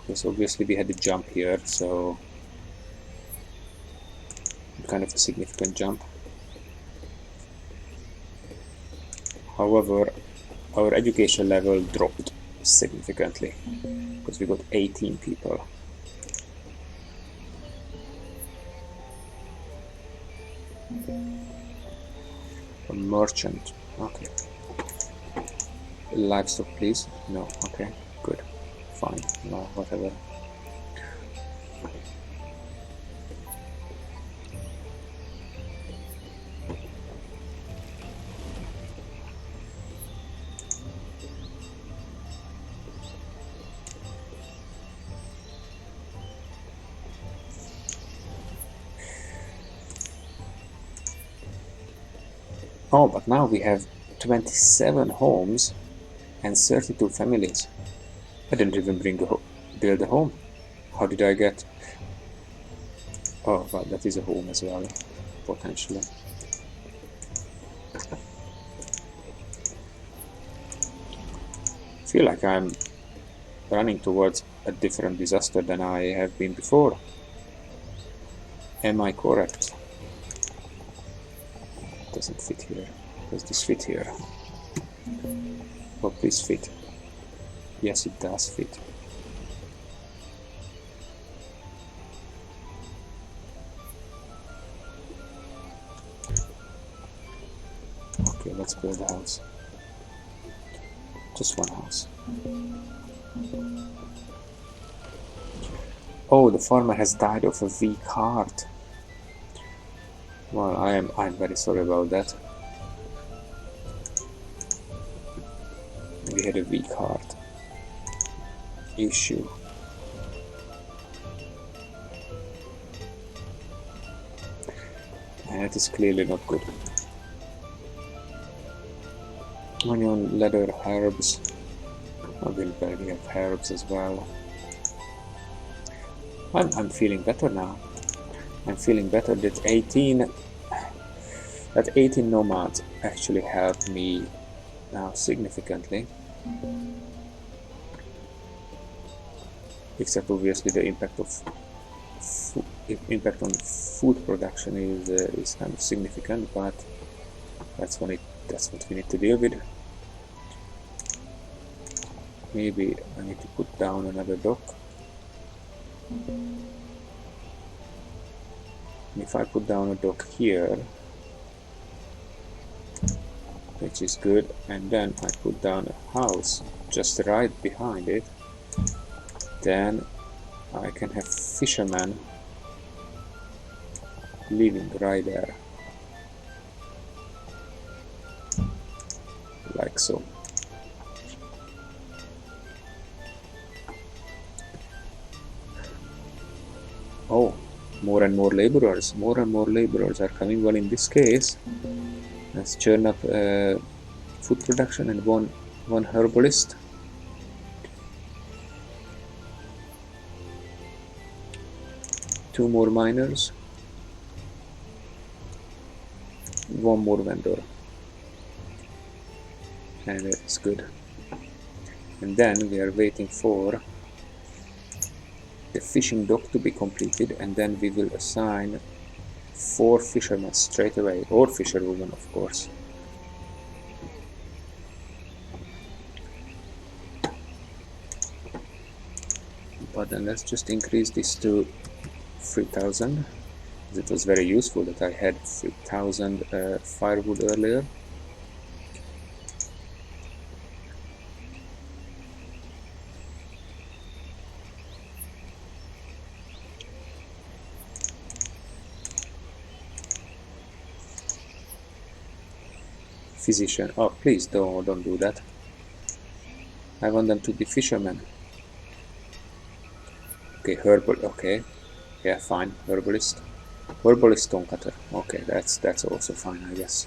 Because obviously we had a jump here, so kind of a significant jump. However, our education level dropped significantly because we got 18 people. A merchant, okay. Livestock, please. No, okay, good, fine, no, whatever. Oh, but now we have 27 homes and 32 families. I didn't even build a home. How did I get? Oh, well, that is a home as well, potentially. I feel like I'm running towards a different disaster than I have been before. Am I correct? doesn't fit here. Does this fit here? Oh, please fit. Yes, it does fit. Okay, let's build a house. Just one house. Oh, the farmer has died of a weak heart. Well, I'm very sorry about that. We had a weak heart issue. And it is clearly not good. Onion, leather, herbs. I will barely have herbs as well. I'm feeling better now. I'm feeling better. That 18 nomads actually helped me now significantly. Except obviously the impact on food production is kind of significant, but that's what we need to deal with. Maybe I need to put down another dock. If I put down a dock here, which is good, and then I put down a house just right behind it, then I can have fishermen living right there, like so. Oh, more and more laborers are coming. Well, in this case, let's churn up food production and one herbalist. Two more miners. One more vendor. And it's good. And then we are waiting for the fishing dock to be completed, and then we will assign 4 fishermen straight away, or fisherwomen, of course. But then let's just increase this to 3,000. It was very useful that I had 3,000 firewood earlier. Physician. Oh, please don't do that. I want them to be fishermen. Okay, herbal. Okay, yeah, fine. Herbalist, stonecutter. Okay, that's also fine, I guess.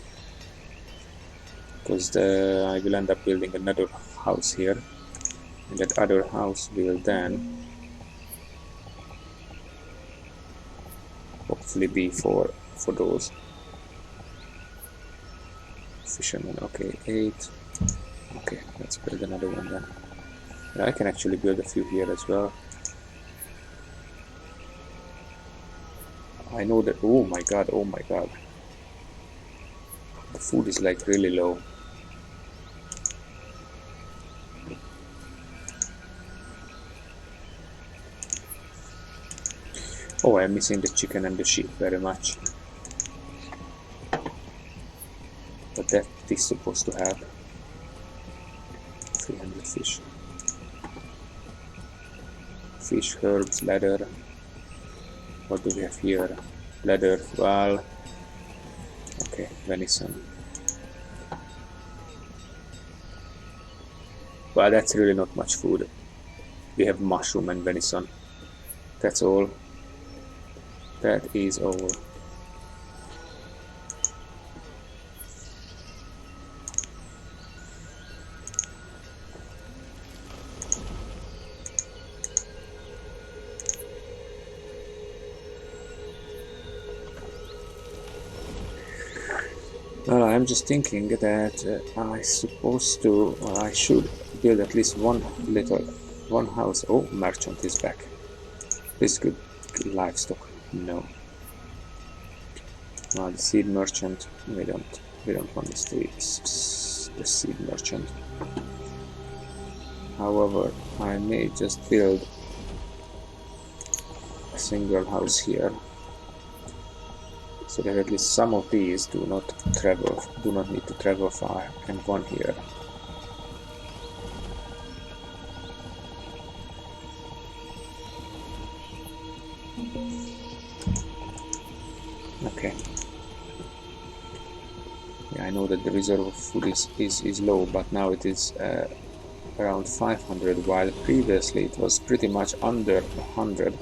Because I will end up building another house here, and that other house will then hopefully be for those fishermen. Okay, 8. Okay, let's build another one then. And I can actually build a few here as well. I know that. Oh my god, oh my god. The food is like really low. Oh, I'm missing the chicken and the sheep very much. But that is supposed to have 300 fish. Fish, herbs, leather. What do we have here? Leather, well, okay, venison. Well, that's really not much food. We have mushroom and venison. That's all. That is all. Well, I'm just thinking that I should build at least one house. Oh, merchant is back. This good livestock. No. The seed merchant, we don't. We don't want this to be the seed merchant. However, I may just build a single house here, so that at least some of these do not need to travel far, and one here. Okay. Yeah, I know that the reserve of food is low, but now it is around 500, while previously it was pretty much under 100,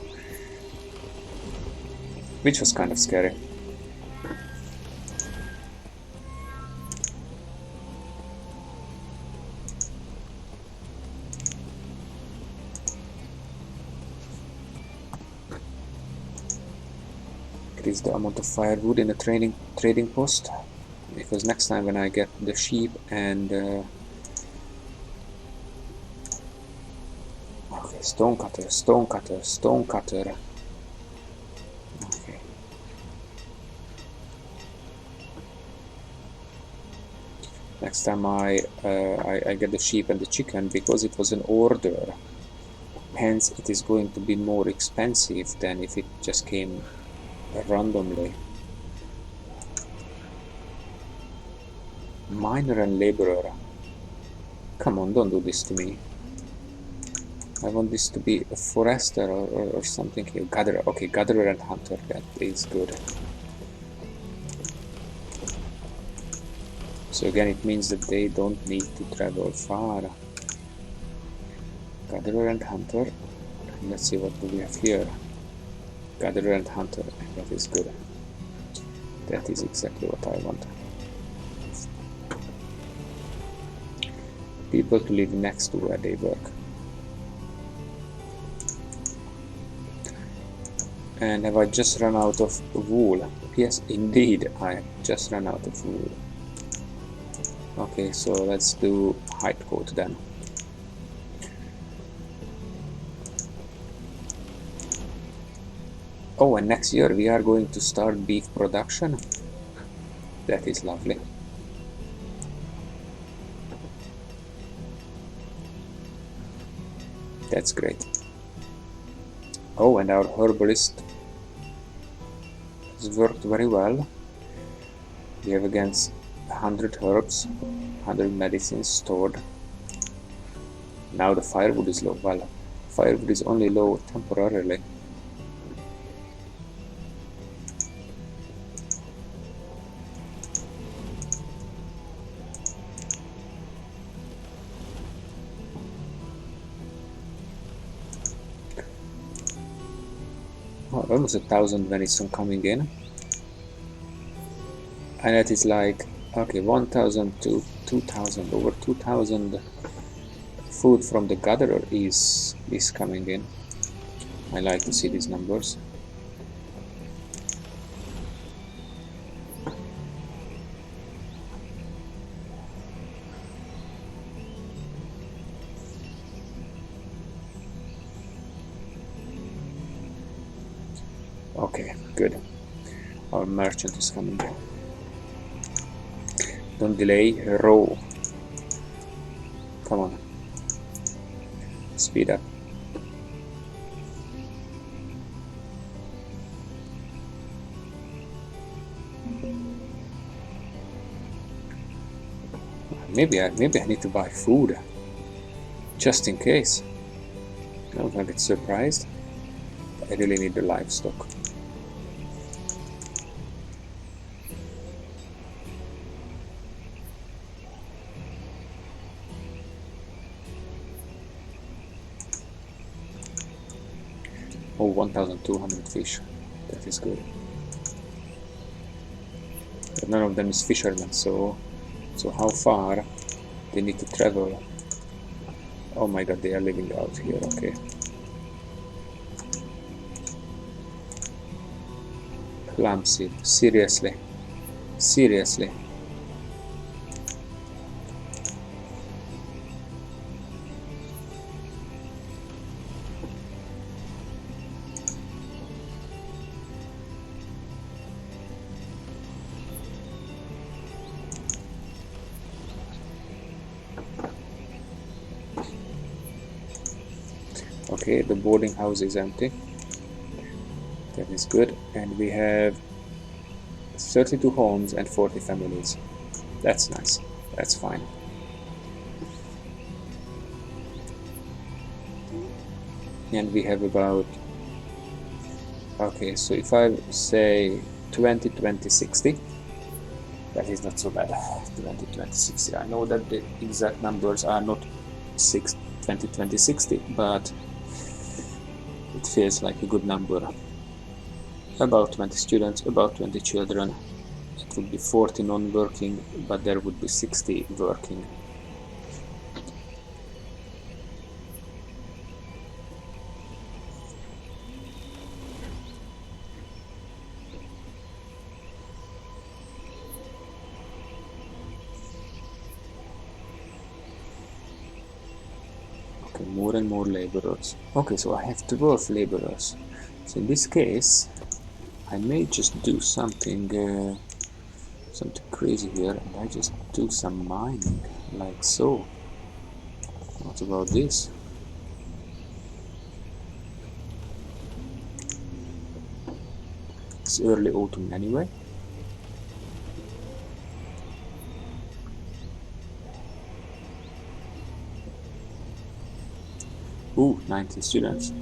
which was kind of scary. Increase the amount of firewood in the trading post, because next time when I get the sheep and okay, stone cutter. Okay. Next time I get the sheep and the chicken, because it was an order, hence it is going to be more expensive than if it just came randomly. Miner and laborer. Come on, don't do this to me. I want this to be a forester or something here. Gatherer. Okay, gatherer and hunter. That is good. So again, it means that they don't need to travel far. Gatherer and hunter. And let's see what do we have here. Gatherer and hunter. That is good. That is exactly what I want. People to live next to where they work. And have I just run out of wool? Yes, indeed, I have just run out of wool. Okay, so let's do hide coat then. Oh, and next year we are going to start beef production. That is lovely. That's great. Oh, and our herbalist has worked very well. We have against 100 herbs, 100 medicines stored. Now the firewood is low. Well, firewood is only low temporarily. Oh, almost 1,000 venison coming in. And that is like, okay, 1,000 to 2,000, over 2,000 food from the gatherer is coming in. I like to see these numbers. Okay, good. Our merchant is coming in. Don't delay, row. Come on. Speed up. Maybe I need to buy food, just in case. I don't want to get surprised. I really need the livestock. Oh, 1,200 fish. That is good. But none of them is fishermen, so how far they need to travel? Oh my god, they are living out here, okay. Plum seed, seriously. Seriously. Okay, the boarding house is empty. That is good. And we have 32 homes and 40 families. That's nice. That's fine. And we have about, okay, so if I say 20, 20, 60, that is not so bad. 20, 20, 60. I know that the exact numbers are not 20, 20, 60, but it feels like a good number. About 20 students, about 20 children. It would be 40 non-working, but there would be 60 working. Okay, more and more laborers. Okay, so I have 12 laborers. So in this case, I may just do something something crazy here, and I just do some mining, like so. What about this? It's early autumn anyway. Ooh, 19 students.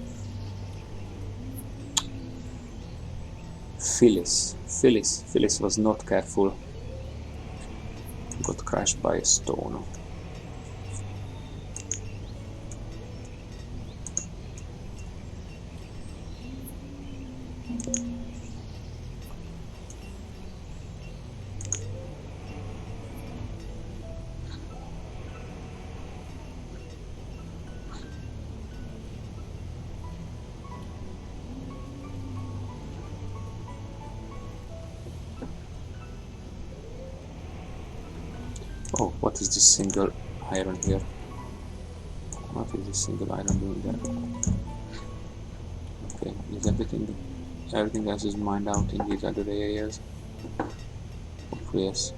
Phyllis was not careful. Got crushed by a stone. Oh, what is this single iron here? What is this single iron doing there? Okay, is everything else is mined out in these other areas? Hopefully, yes.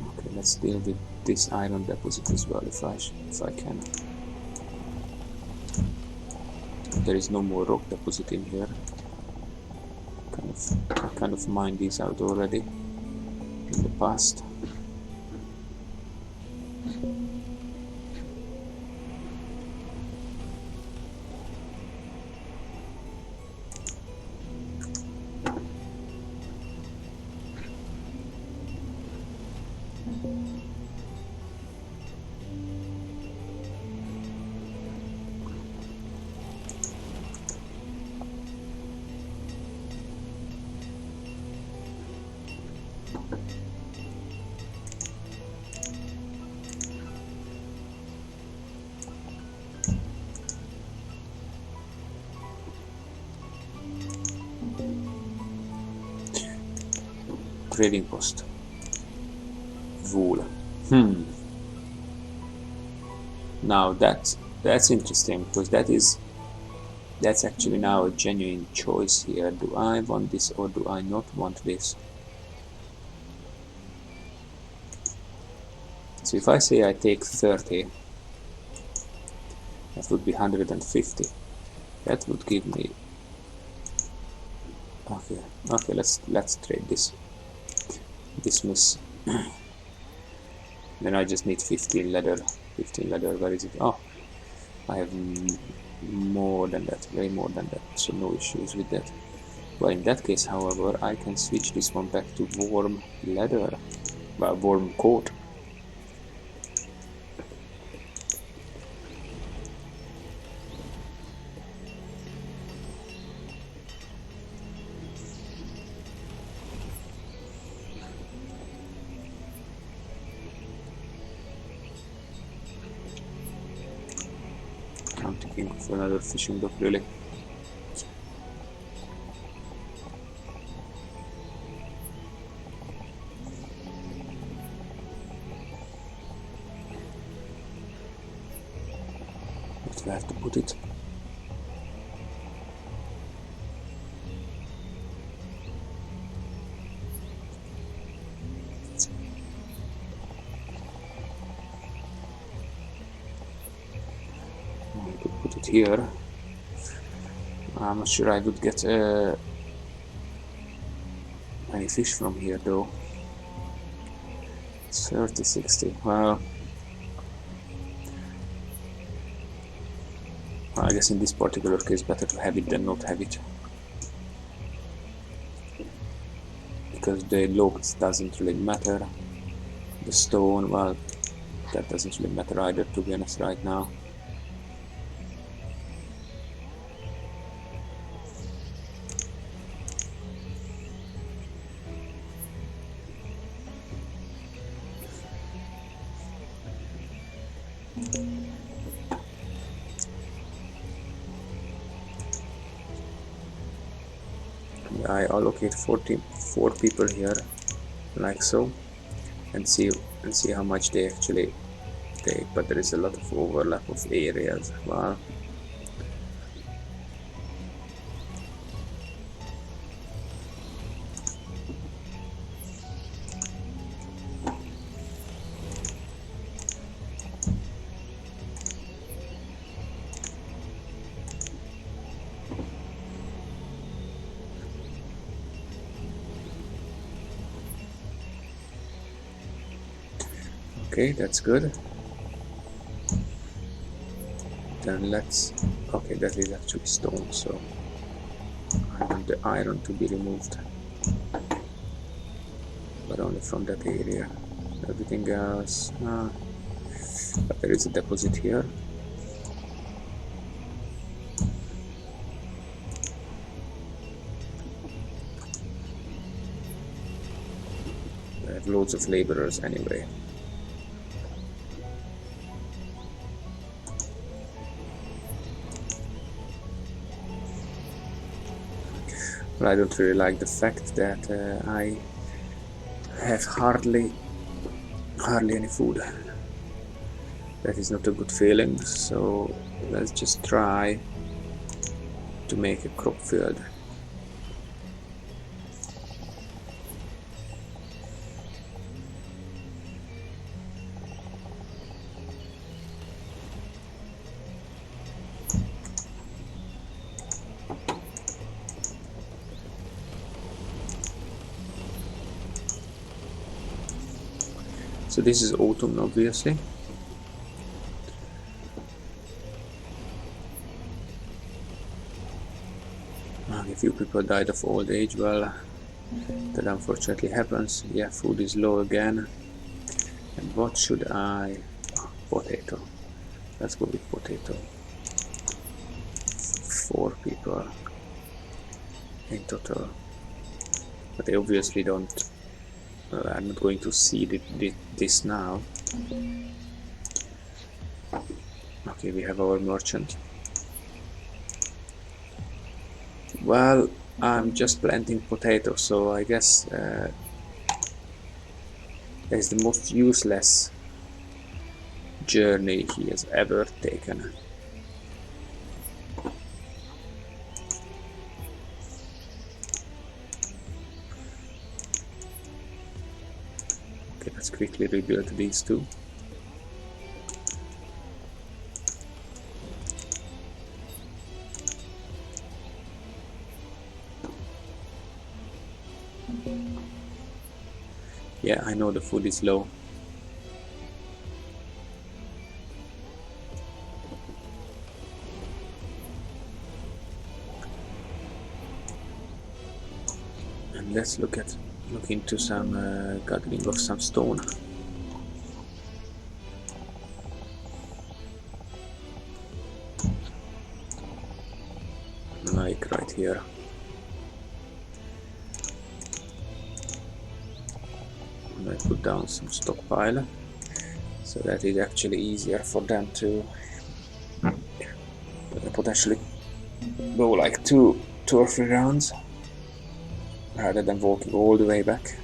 Okay, let's deal with this iron deposit as well if I can. There is no more rock deposit in here. I kind of mined these out already in the past. Trading post. Wool. Now that's interesting, because that's actually now a genuine choice here. Do I want this or do I not want this? So if I say I take 30, that would be 150. That would give me, okay, let's trade this. Dismiss. Then I just need 15 leather. 15 leather, where is it? Oh, I have more than that, way more than that, so no issues with that. Well, in that case, however, I can switch this one back to warm leather, warm coat. I'm thinking of another fishing dock, really. But we have to put it. put it here. I'm not sure I would get any fish from here though. It's 30, 60. Well, I guess in this particular case better to have it than not have it. Because the logs doesn't really matter. The stone, well, that doesn't really matter either, to be honest, right now. I allocate 44 people here, like so, and see how much they actually take. But there is a lot of overlap of areas. Well, okay, that's good. Then let's, okay, that is actually stone, so I want the iron to be removed, but only from that area. Everything else, but there is a deposit here. I have loads of laborers anyway. But I don't really like the fact that I have hardly any food. That is not a good feeling, so let's just try to make a crop field. So this is autumn, obviously. A few people died of old age. Well, that unfortunately happens. Yeah, food is low again. And what should I... potato. Let's go with potato. 4 people in total. But they obviously don't... I'm not going to see this now. Okay, we have our merchant. Well, I'm just planting potatoes, so I guess that's the most useless journey he has ever taken. Okay, let's quickly rebuild these two. Yeah, I know the food is low. And let's look into some gathering of some stone. Like right here. I put down some stockpile, so that is actually easier for them to potentially go like two or 3 rounds rather than walking all the way back.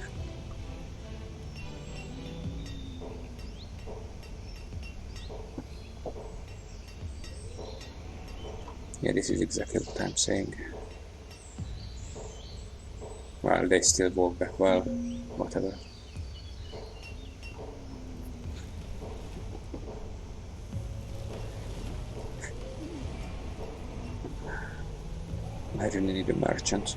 Yeah, this is exactly what I'm saying. Well, they still walk back. Well, whatever. I really need a merchant.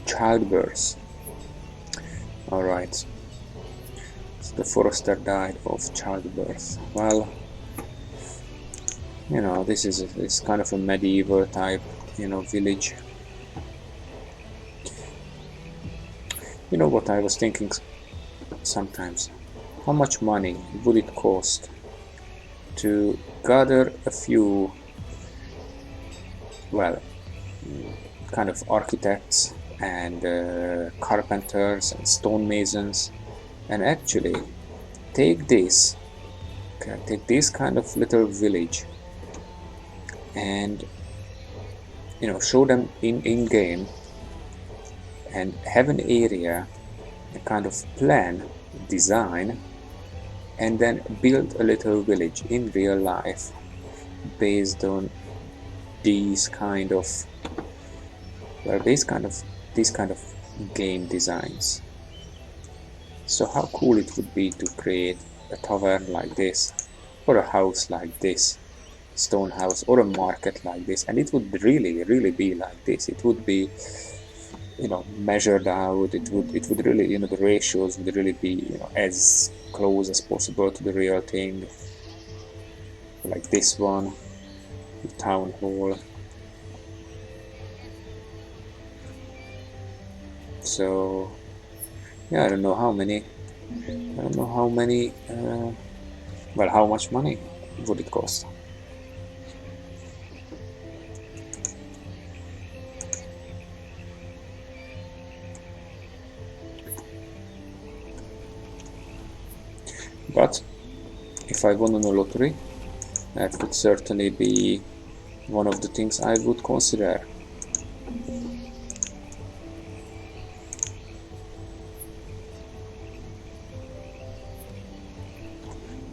Childbirth. Alright. So the forester died of childbirth. Well, you know, this is kind of a medieval type, you know, village. You know what I was thinking sometimes? How much money would it cost to gather a few, well, kind of architects and carpenters and stonemasons, and actually take this kind of little village and, you know, show them in game and have an area, a kind of plan, design, and then build a little village in real life based on these kind of, well, these kind of game designs. So how cool it would be to create a tavern like this, or a house like this, stone house, or a market like this, and it would really be like this. It would be, you know, measured out. It would really, you know, the ratios would really be, you know, as close as possible to the real thing, like this one, the town hall. So yeah, I don't know how many, well, how much money would it cost? But if I won on a lottery, that would certainly be one of the things I would consider.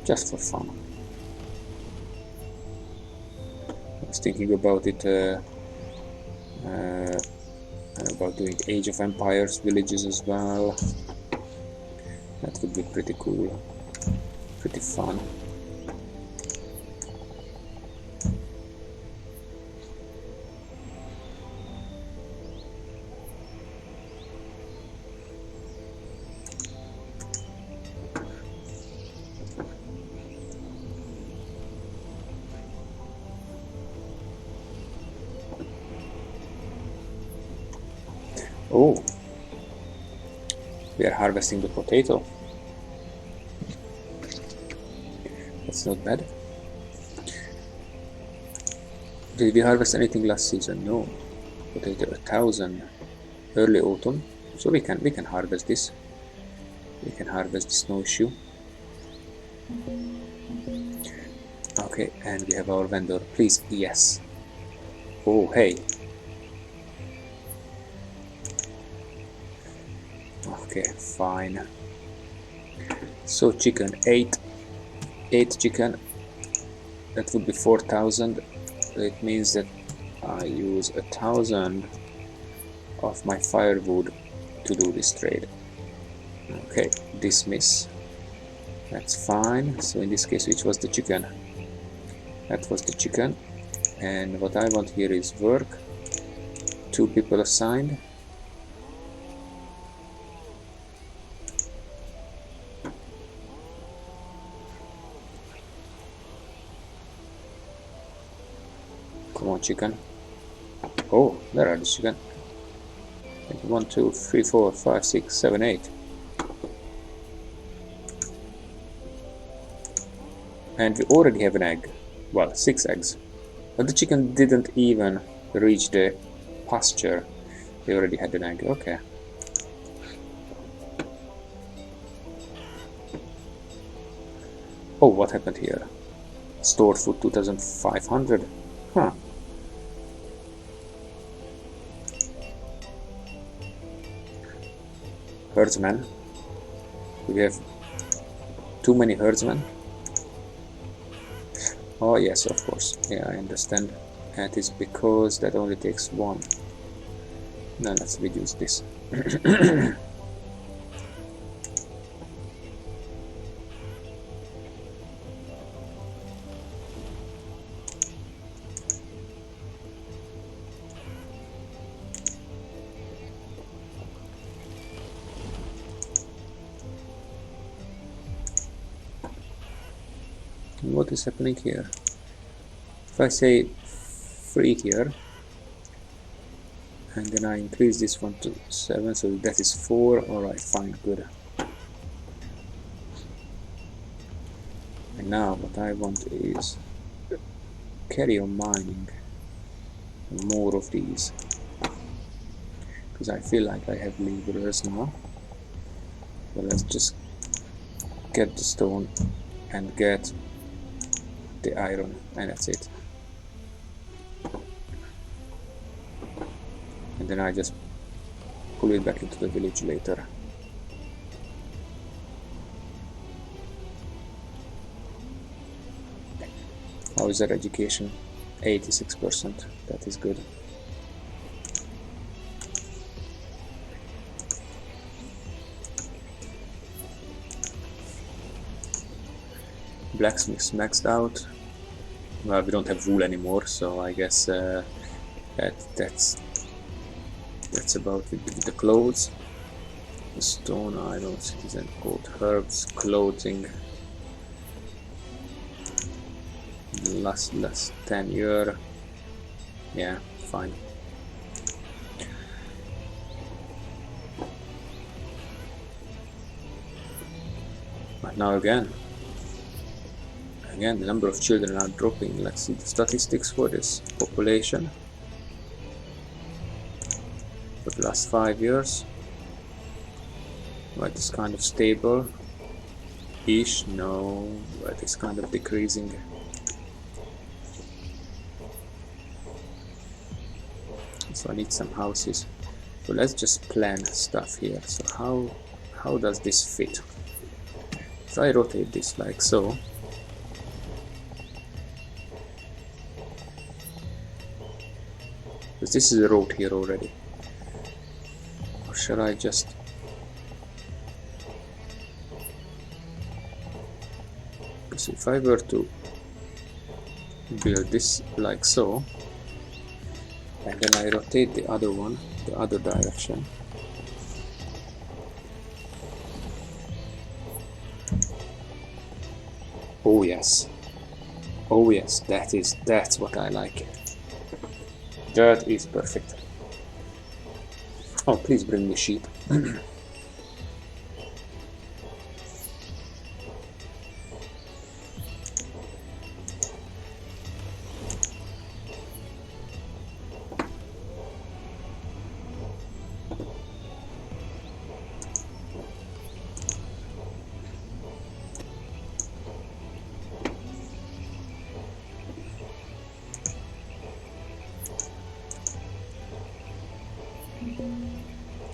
Just for fun. I was thinking about it, about doing Age of Empires villages as well. That would be pretty cool, pretty fun. Oh, we are harvesting the potato. That's not bad. Did we harvest anything last season? No. Potato 1,000 early autumn. So we can harvest this. We can harvest this, no issue. Okay, and we have our vendor. Please, yes. Oh, hey. Okay, fine. So chicken, 8 chicken. That would be 4,000. It means that I use 1,000 of my firewood to do this trade. Okay, dismiss. That's fine. So in this case, which was the chicken? That was the chicken. And what I want here is work. 2 people assigned. Come on, chicken. Oh, there are the chicken. 1, 2, 3, 4, 5, 6, 7, 8. And we already have an egg. Well, 6 eggs. But the chicken didn't even reach the pasture. They already had an egg. Okay. Oh, what happened here? Stored food 2,500. Huh. Herdsmen. We have too many herdsmen. Oh yes, of course. Yeah, I understand. That is because that only takes 1. Now let's reduce this. What is happening here? If I say 3 here, and then I increase this one to 7, so that is 4. Alright, fine, good. And now what I want is carry on mining more of these, because I feel like I have laborers now. So let's just get the stone and get the iron, and that's it. And then I just pull it back into the village later. How is their education? 86%. That is good. Blacksmith's maxed out. Well, we don't have wool anymore, so I guess that's about it with the clothes. The stone, iron, citizen code, herbs, clothing. Last 10 year. Yeah, fine. But now again, the number of children are dropping. Let's see the statistics for this population for the last 5 years. Well, it's kind of stable-ish. No, but it's kind of decreasing. So I need some houses. So let's just plan stuff here. So how does this fit? If I rotate this like so, because this is a road here already, or shall I just because if I were to build this like so, and then I rotate the other one the other direction, oh yes, that's what I like. That is perfect. Oh, please bring me sheep.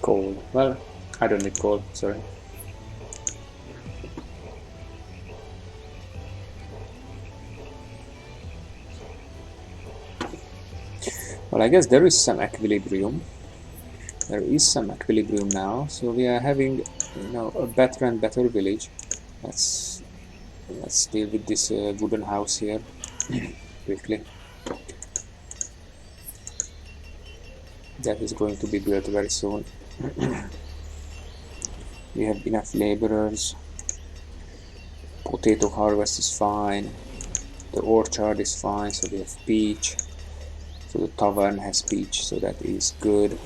Coal. Well, I don't need coal, sorry. Well, I guess there is some equilibrium. There is some equilibrium now, so we are having, you know, a better and better village. Let's deal with this wooden house here quickly. That is going to be built very soon. We have enough laborers. Potato harvest is fine. The orchard is fine, so we have peach. So the tavern has peach, so that is good.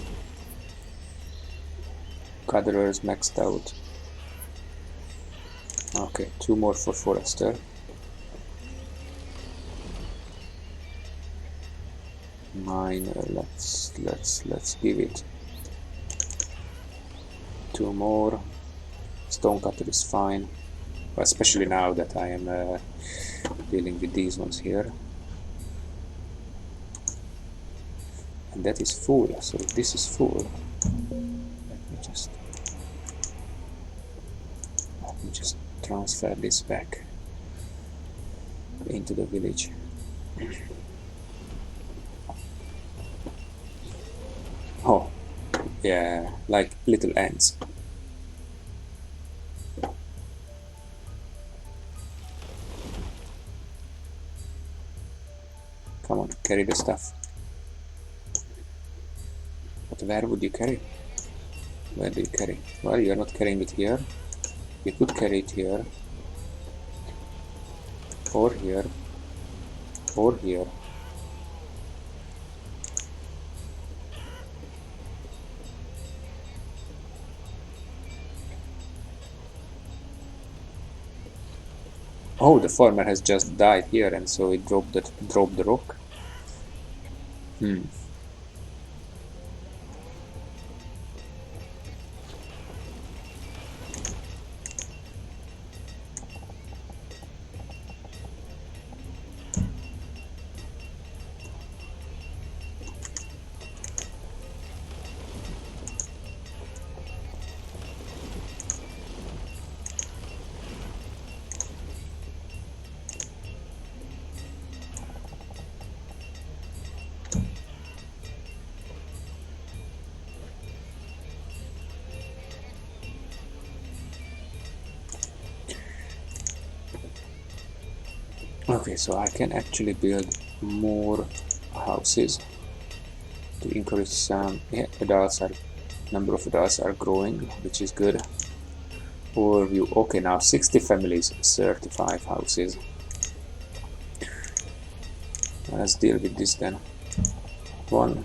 Gatherers maxed out. Okay, 2 more for forester. Miner, let's give it 2 more. Stonecutter is fine, especially now that I am dealing with these ones here. And that is full, so if this is full, let me just transfer this back into the village. Oh, Yeah, like little ants. Come on, carry the stuff. But where would you carry? Where do you carry? Well, you're not carrying it here. You could carry it here, or here, or here. Oh, the farmer has just died here, and so it dropped the rock. Hmm. Okay, so I can actually build more houses to increase some. Yeah, number of adults are growing, which is good. Overview. Okay, now 60 families, 35 houses. Let's deal with this then. 1,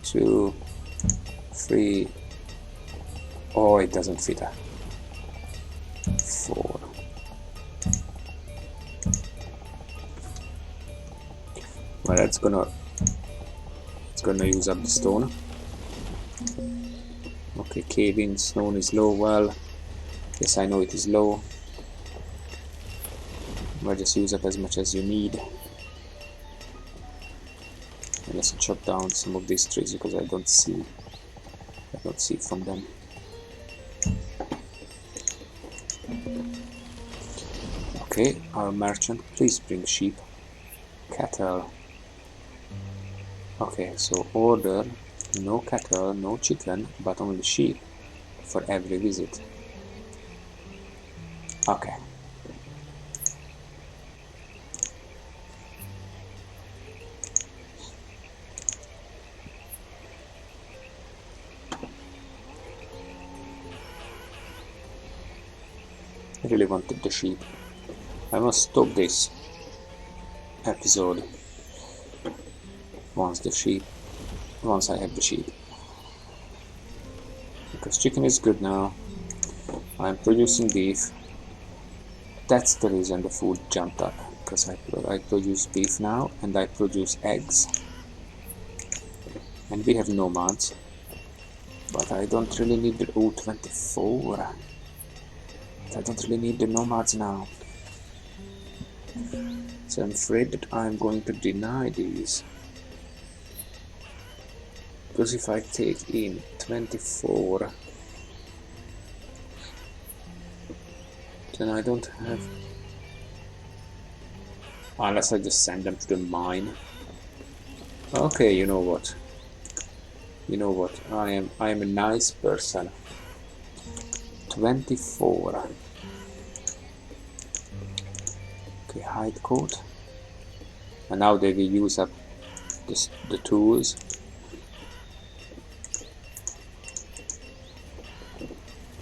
2, 3. Oh, it doesn't fit. 4. Well, it's gonna use up the stone. Okay, cave-in stone is low. Well, yes, I know it is low. But just use up as much as you need. And let's chop down some of these trees because I don't see from them. Okay, our merchant, please bring sheep, cattle. Okay, so order no cattle, no chicken, but only sheep for every visit. Okay. I really wanted the sheep. I must stop this episode once I have the sheep. Because chicken is good now. I'm producing beef. That's the reason the food jumped up. Because I produce beef now and I produce eggs. And we have nomads. But I don't really need the 24. I don't really need the nomads now. So I'm afraid that I'm going to deny these. Because if I take in 24, then I don't have... Unless I just send them to the mine. Okay, you know what? I am a nice person. 24. Okay, hide coat. And now they will use up the tools.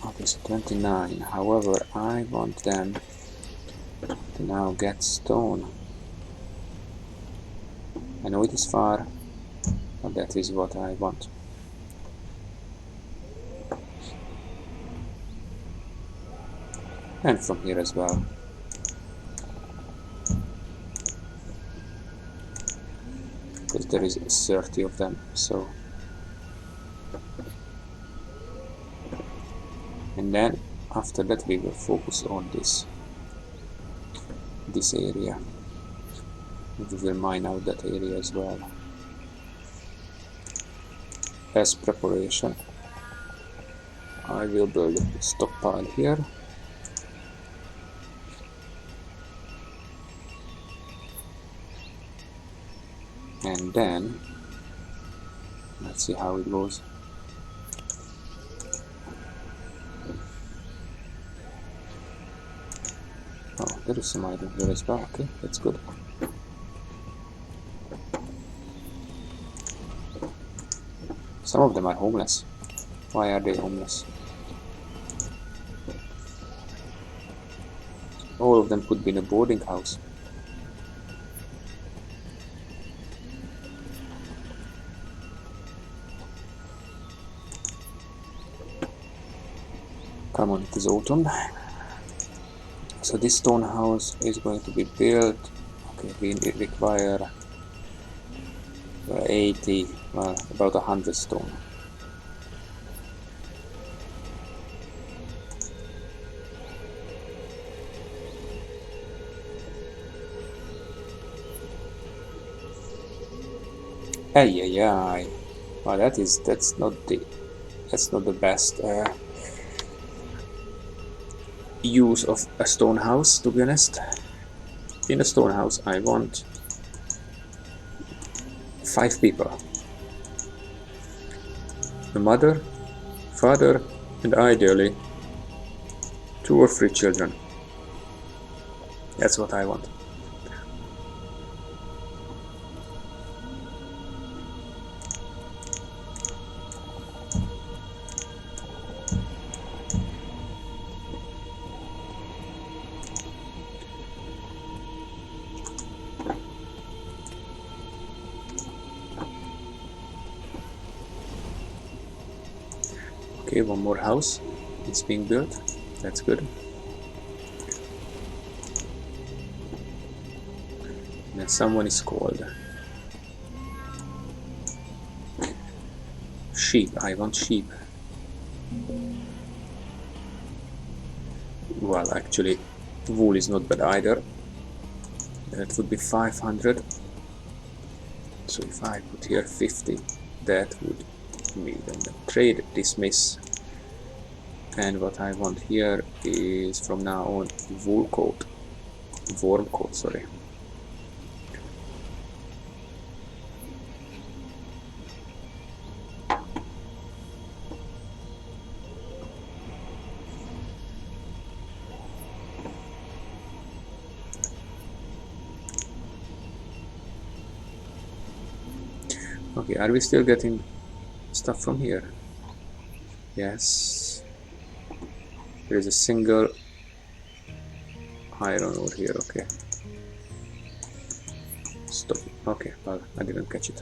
Okay, so 29. However, I want them to now get stone. I know it is far, but that is what I want. And from here as well. Because there is 30 of them, so. And then after that we will focus on this area. We will mine out that area as well. As preparation, I will build a stockpile here. And then let's see how it goes. there is some item here as well. Okay, that's good. Some of them are homeless. Why are they homeless? All of them could be in a boarding house. Come on, it is autumn. So this stone house is going to be built. Okay, we require 80, well, about 100 stone. Ay, ay, ay. Well, that's not the best use of a stone house, to be honest. In a stone house, I want 5 people: a mother, father, and ideally 2 or 3 children. That's what I want. Okay, one more house. It's being built. That's good. And someone is called. Sheep. I want sheep. Well, actually, wool is not bad either. That would be 500. So if I put here 50, that would mean the trade dismiss. And what I want here is from now on wool coat, worm coat, sorry. Okay, are we still getting stuff from here? Yes. There is a single iron ore here, okay. Stop. Okay, well, I didn't catch it.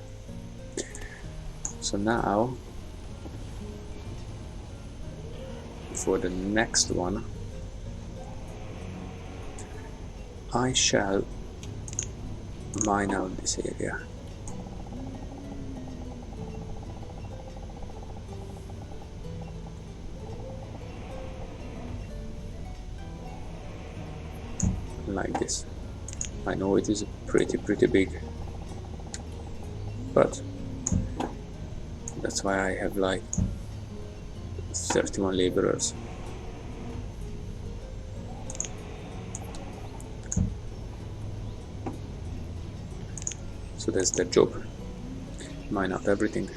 So now, for the next one, I shall mine out this area. Like this. I know it is pretty big, but that's why I have like 31 laborers. So that's the job. Mine up everything.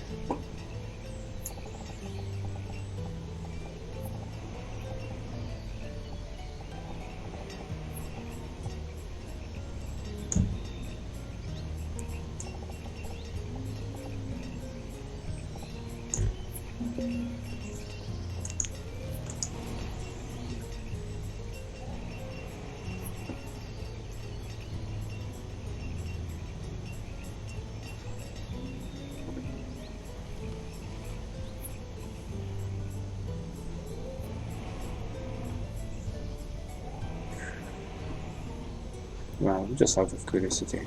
Well, just out of curiosity,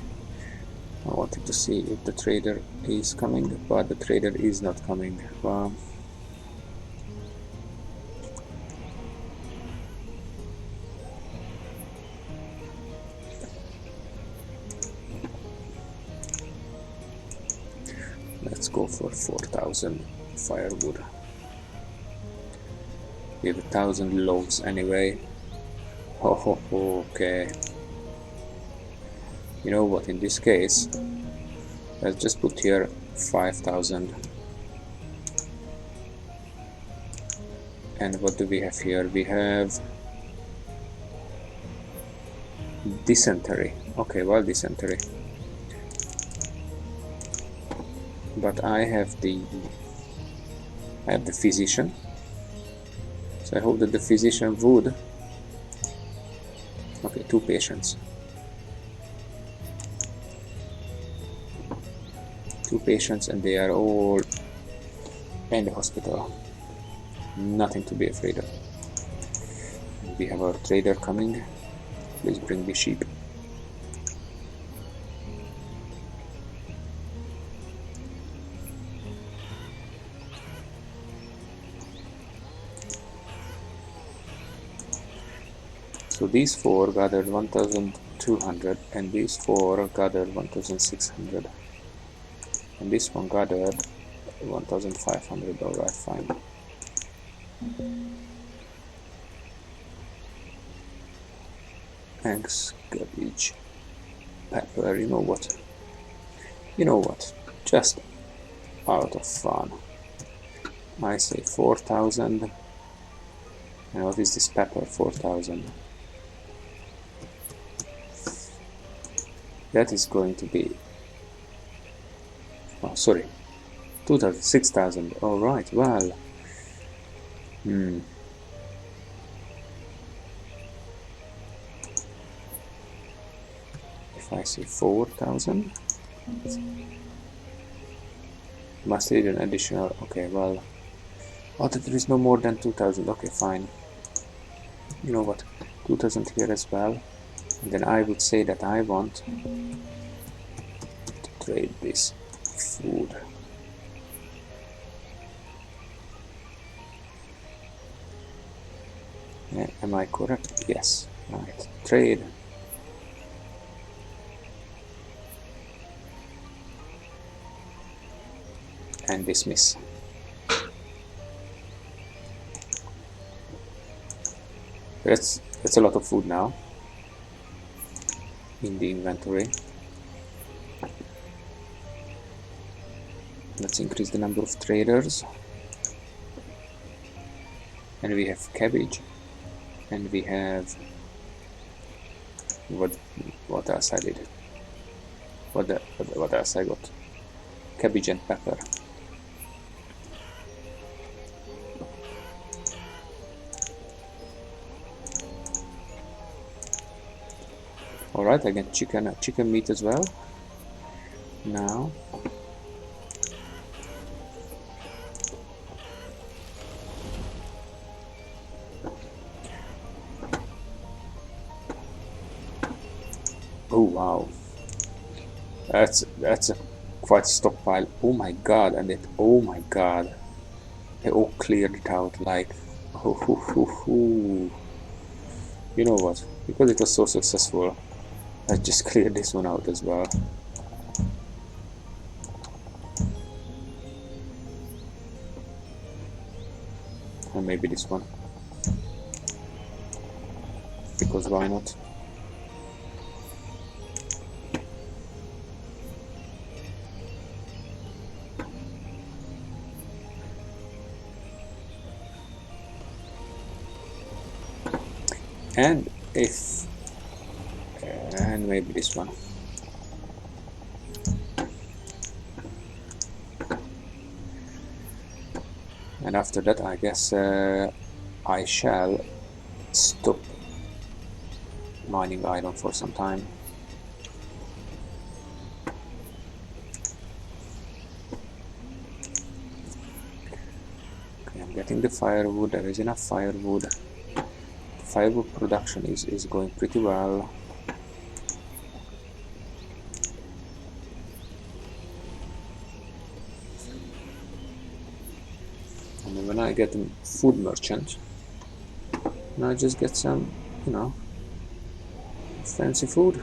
I wanted to see if the trader is coming, but the trader is not coming. Well, let's go for 4,000 firewood. We have 1,000 loaves anyway. Oh, okay. You know what, in this case, let's just put here 5,000. And what do we have here? We have Dysentery. Okay, well, dysentery. But I have the physician. So I hope that the physician would. Okay, 2 patients. 2 patients, and they are all in the hospital. Nothing to be afraid of. We have our trader coming. Please bring me sheep. So these 4 gathered 1,200, and these 4 gathered 1,600, and this one gathered 1,500. Alright, fine. Eggs, cabbage, pepper. You know what? Just out of fun, I say 4,000. And what is this pepper? 4,000. That is going to be, oh sorry, 2,000, 6,000. All right, well, if I say 4,000, must need an additional. Okay, well, oh, there is no more than 2,000. Okay, fine. You know what? 2,000 here as well. And then I would say that I want to trade this food. Yeah, am I correct? Yes. Right. Trade. And dismiss. That's a lot of food now in the inventory. Let's increase the number of traders. And we have cabbage. And we have what else I did? What else I got? Cabbage and pepper. Alright, I get chicken meat as well. Now oh wow, that's a quite stockpile. Oh my god, and it, oh my god, they all cleared it out like you know what, because it was so successful, I just cleared this one out as well. And maybe this one, because why not? And maybe this one. And after that, I guess I shall stop mining iron for some time. Okay, I'm getting the firewood. There is enough firewood. Firewood production is going pretty well. And then when I get a food merchant, and I just get some, you know, fancy food.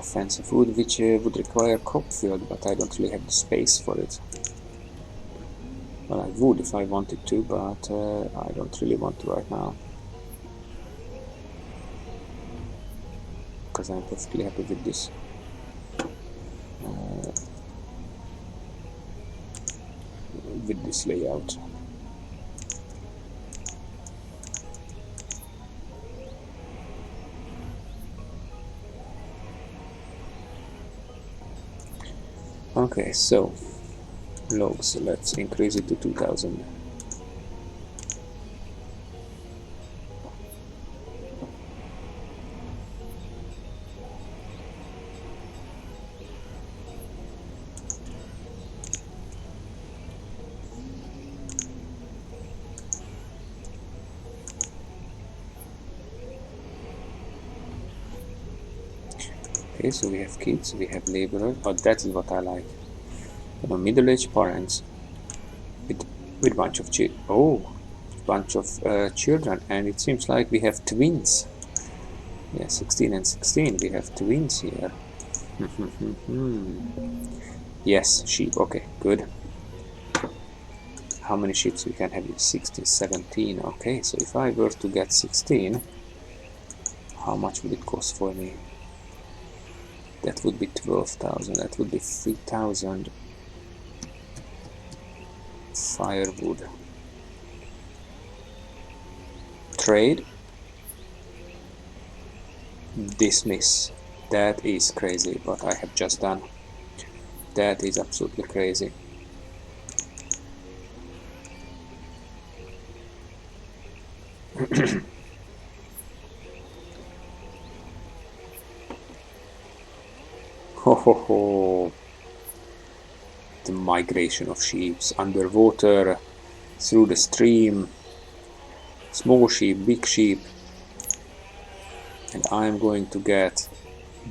Fancy food which would require crop field, but I don't really have the space for it. Well, I would if I wanted to, but I don't really want to right now. because I'm perfectly happy with this. With this layout. Okay, so logs, let's increase it to 2000. Okay, so we have kids, we have laborers, but that is what I like. You know, middle-aged parents with bunch of children, and it seems like we have twins. Yeah, 16 and 16. We have twins here. Yes, sheep. Okay, good. How many sheep we can have? 16, 17. Okay, so if I were to get 16, how much would it cost for me? That would be 12,000. That would be 3,000 firewood. Trade. Dismiss. That is crazy, what I have just done. That is absolutely crazy. Ho ho ho. The migration of sheep underwater, through the stream, small sheep, big sheep, and I'm going to get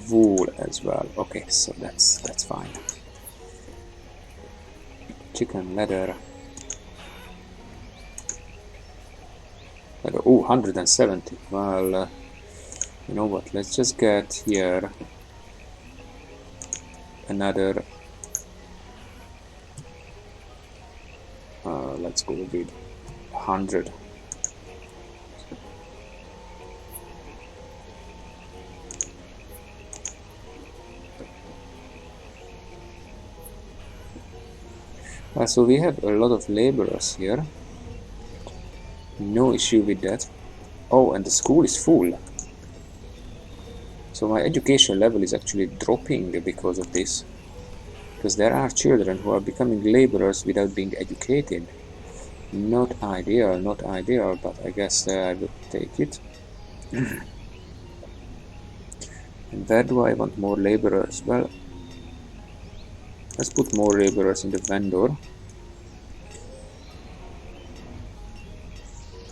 wool as well. Okay, so that's fine. Chicken leather. Oh, 170. Well, you know what? Let's just get here another. Let's go with 100. So we have a lot of laborers here. No issue with that. Oh, and the school is full. So my education level is actually dropping because of this. Because there are children who are becoming laborers without being educated. Not ideal, not ideal, but I guess I will take it. And where do I want more laborers? Well, let's put more laborers in the vendor.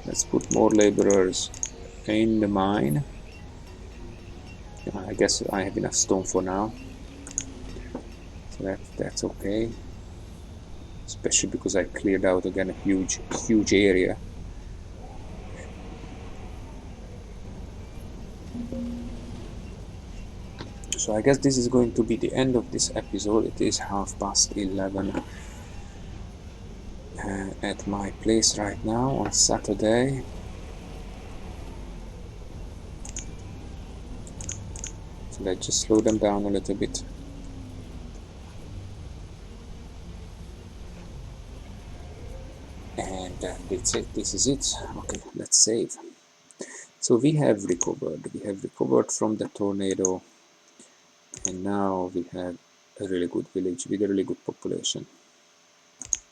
Let's put more laborers in the mine. I guess I have enough stone for now. So that's okay. Especially because I cleared out again a huge area. So I guess this is going to be the end of this episode. It is 11:30 at my place right now on Saturday. So let's just slow them down a little bit. And that's it. This is it. Okay, let's save. So we have recovered. We have recovered from the tornado, and now we have a really good village with a really good population.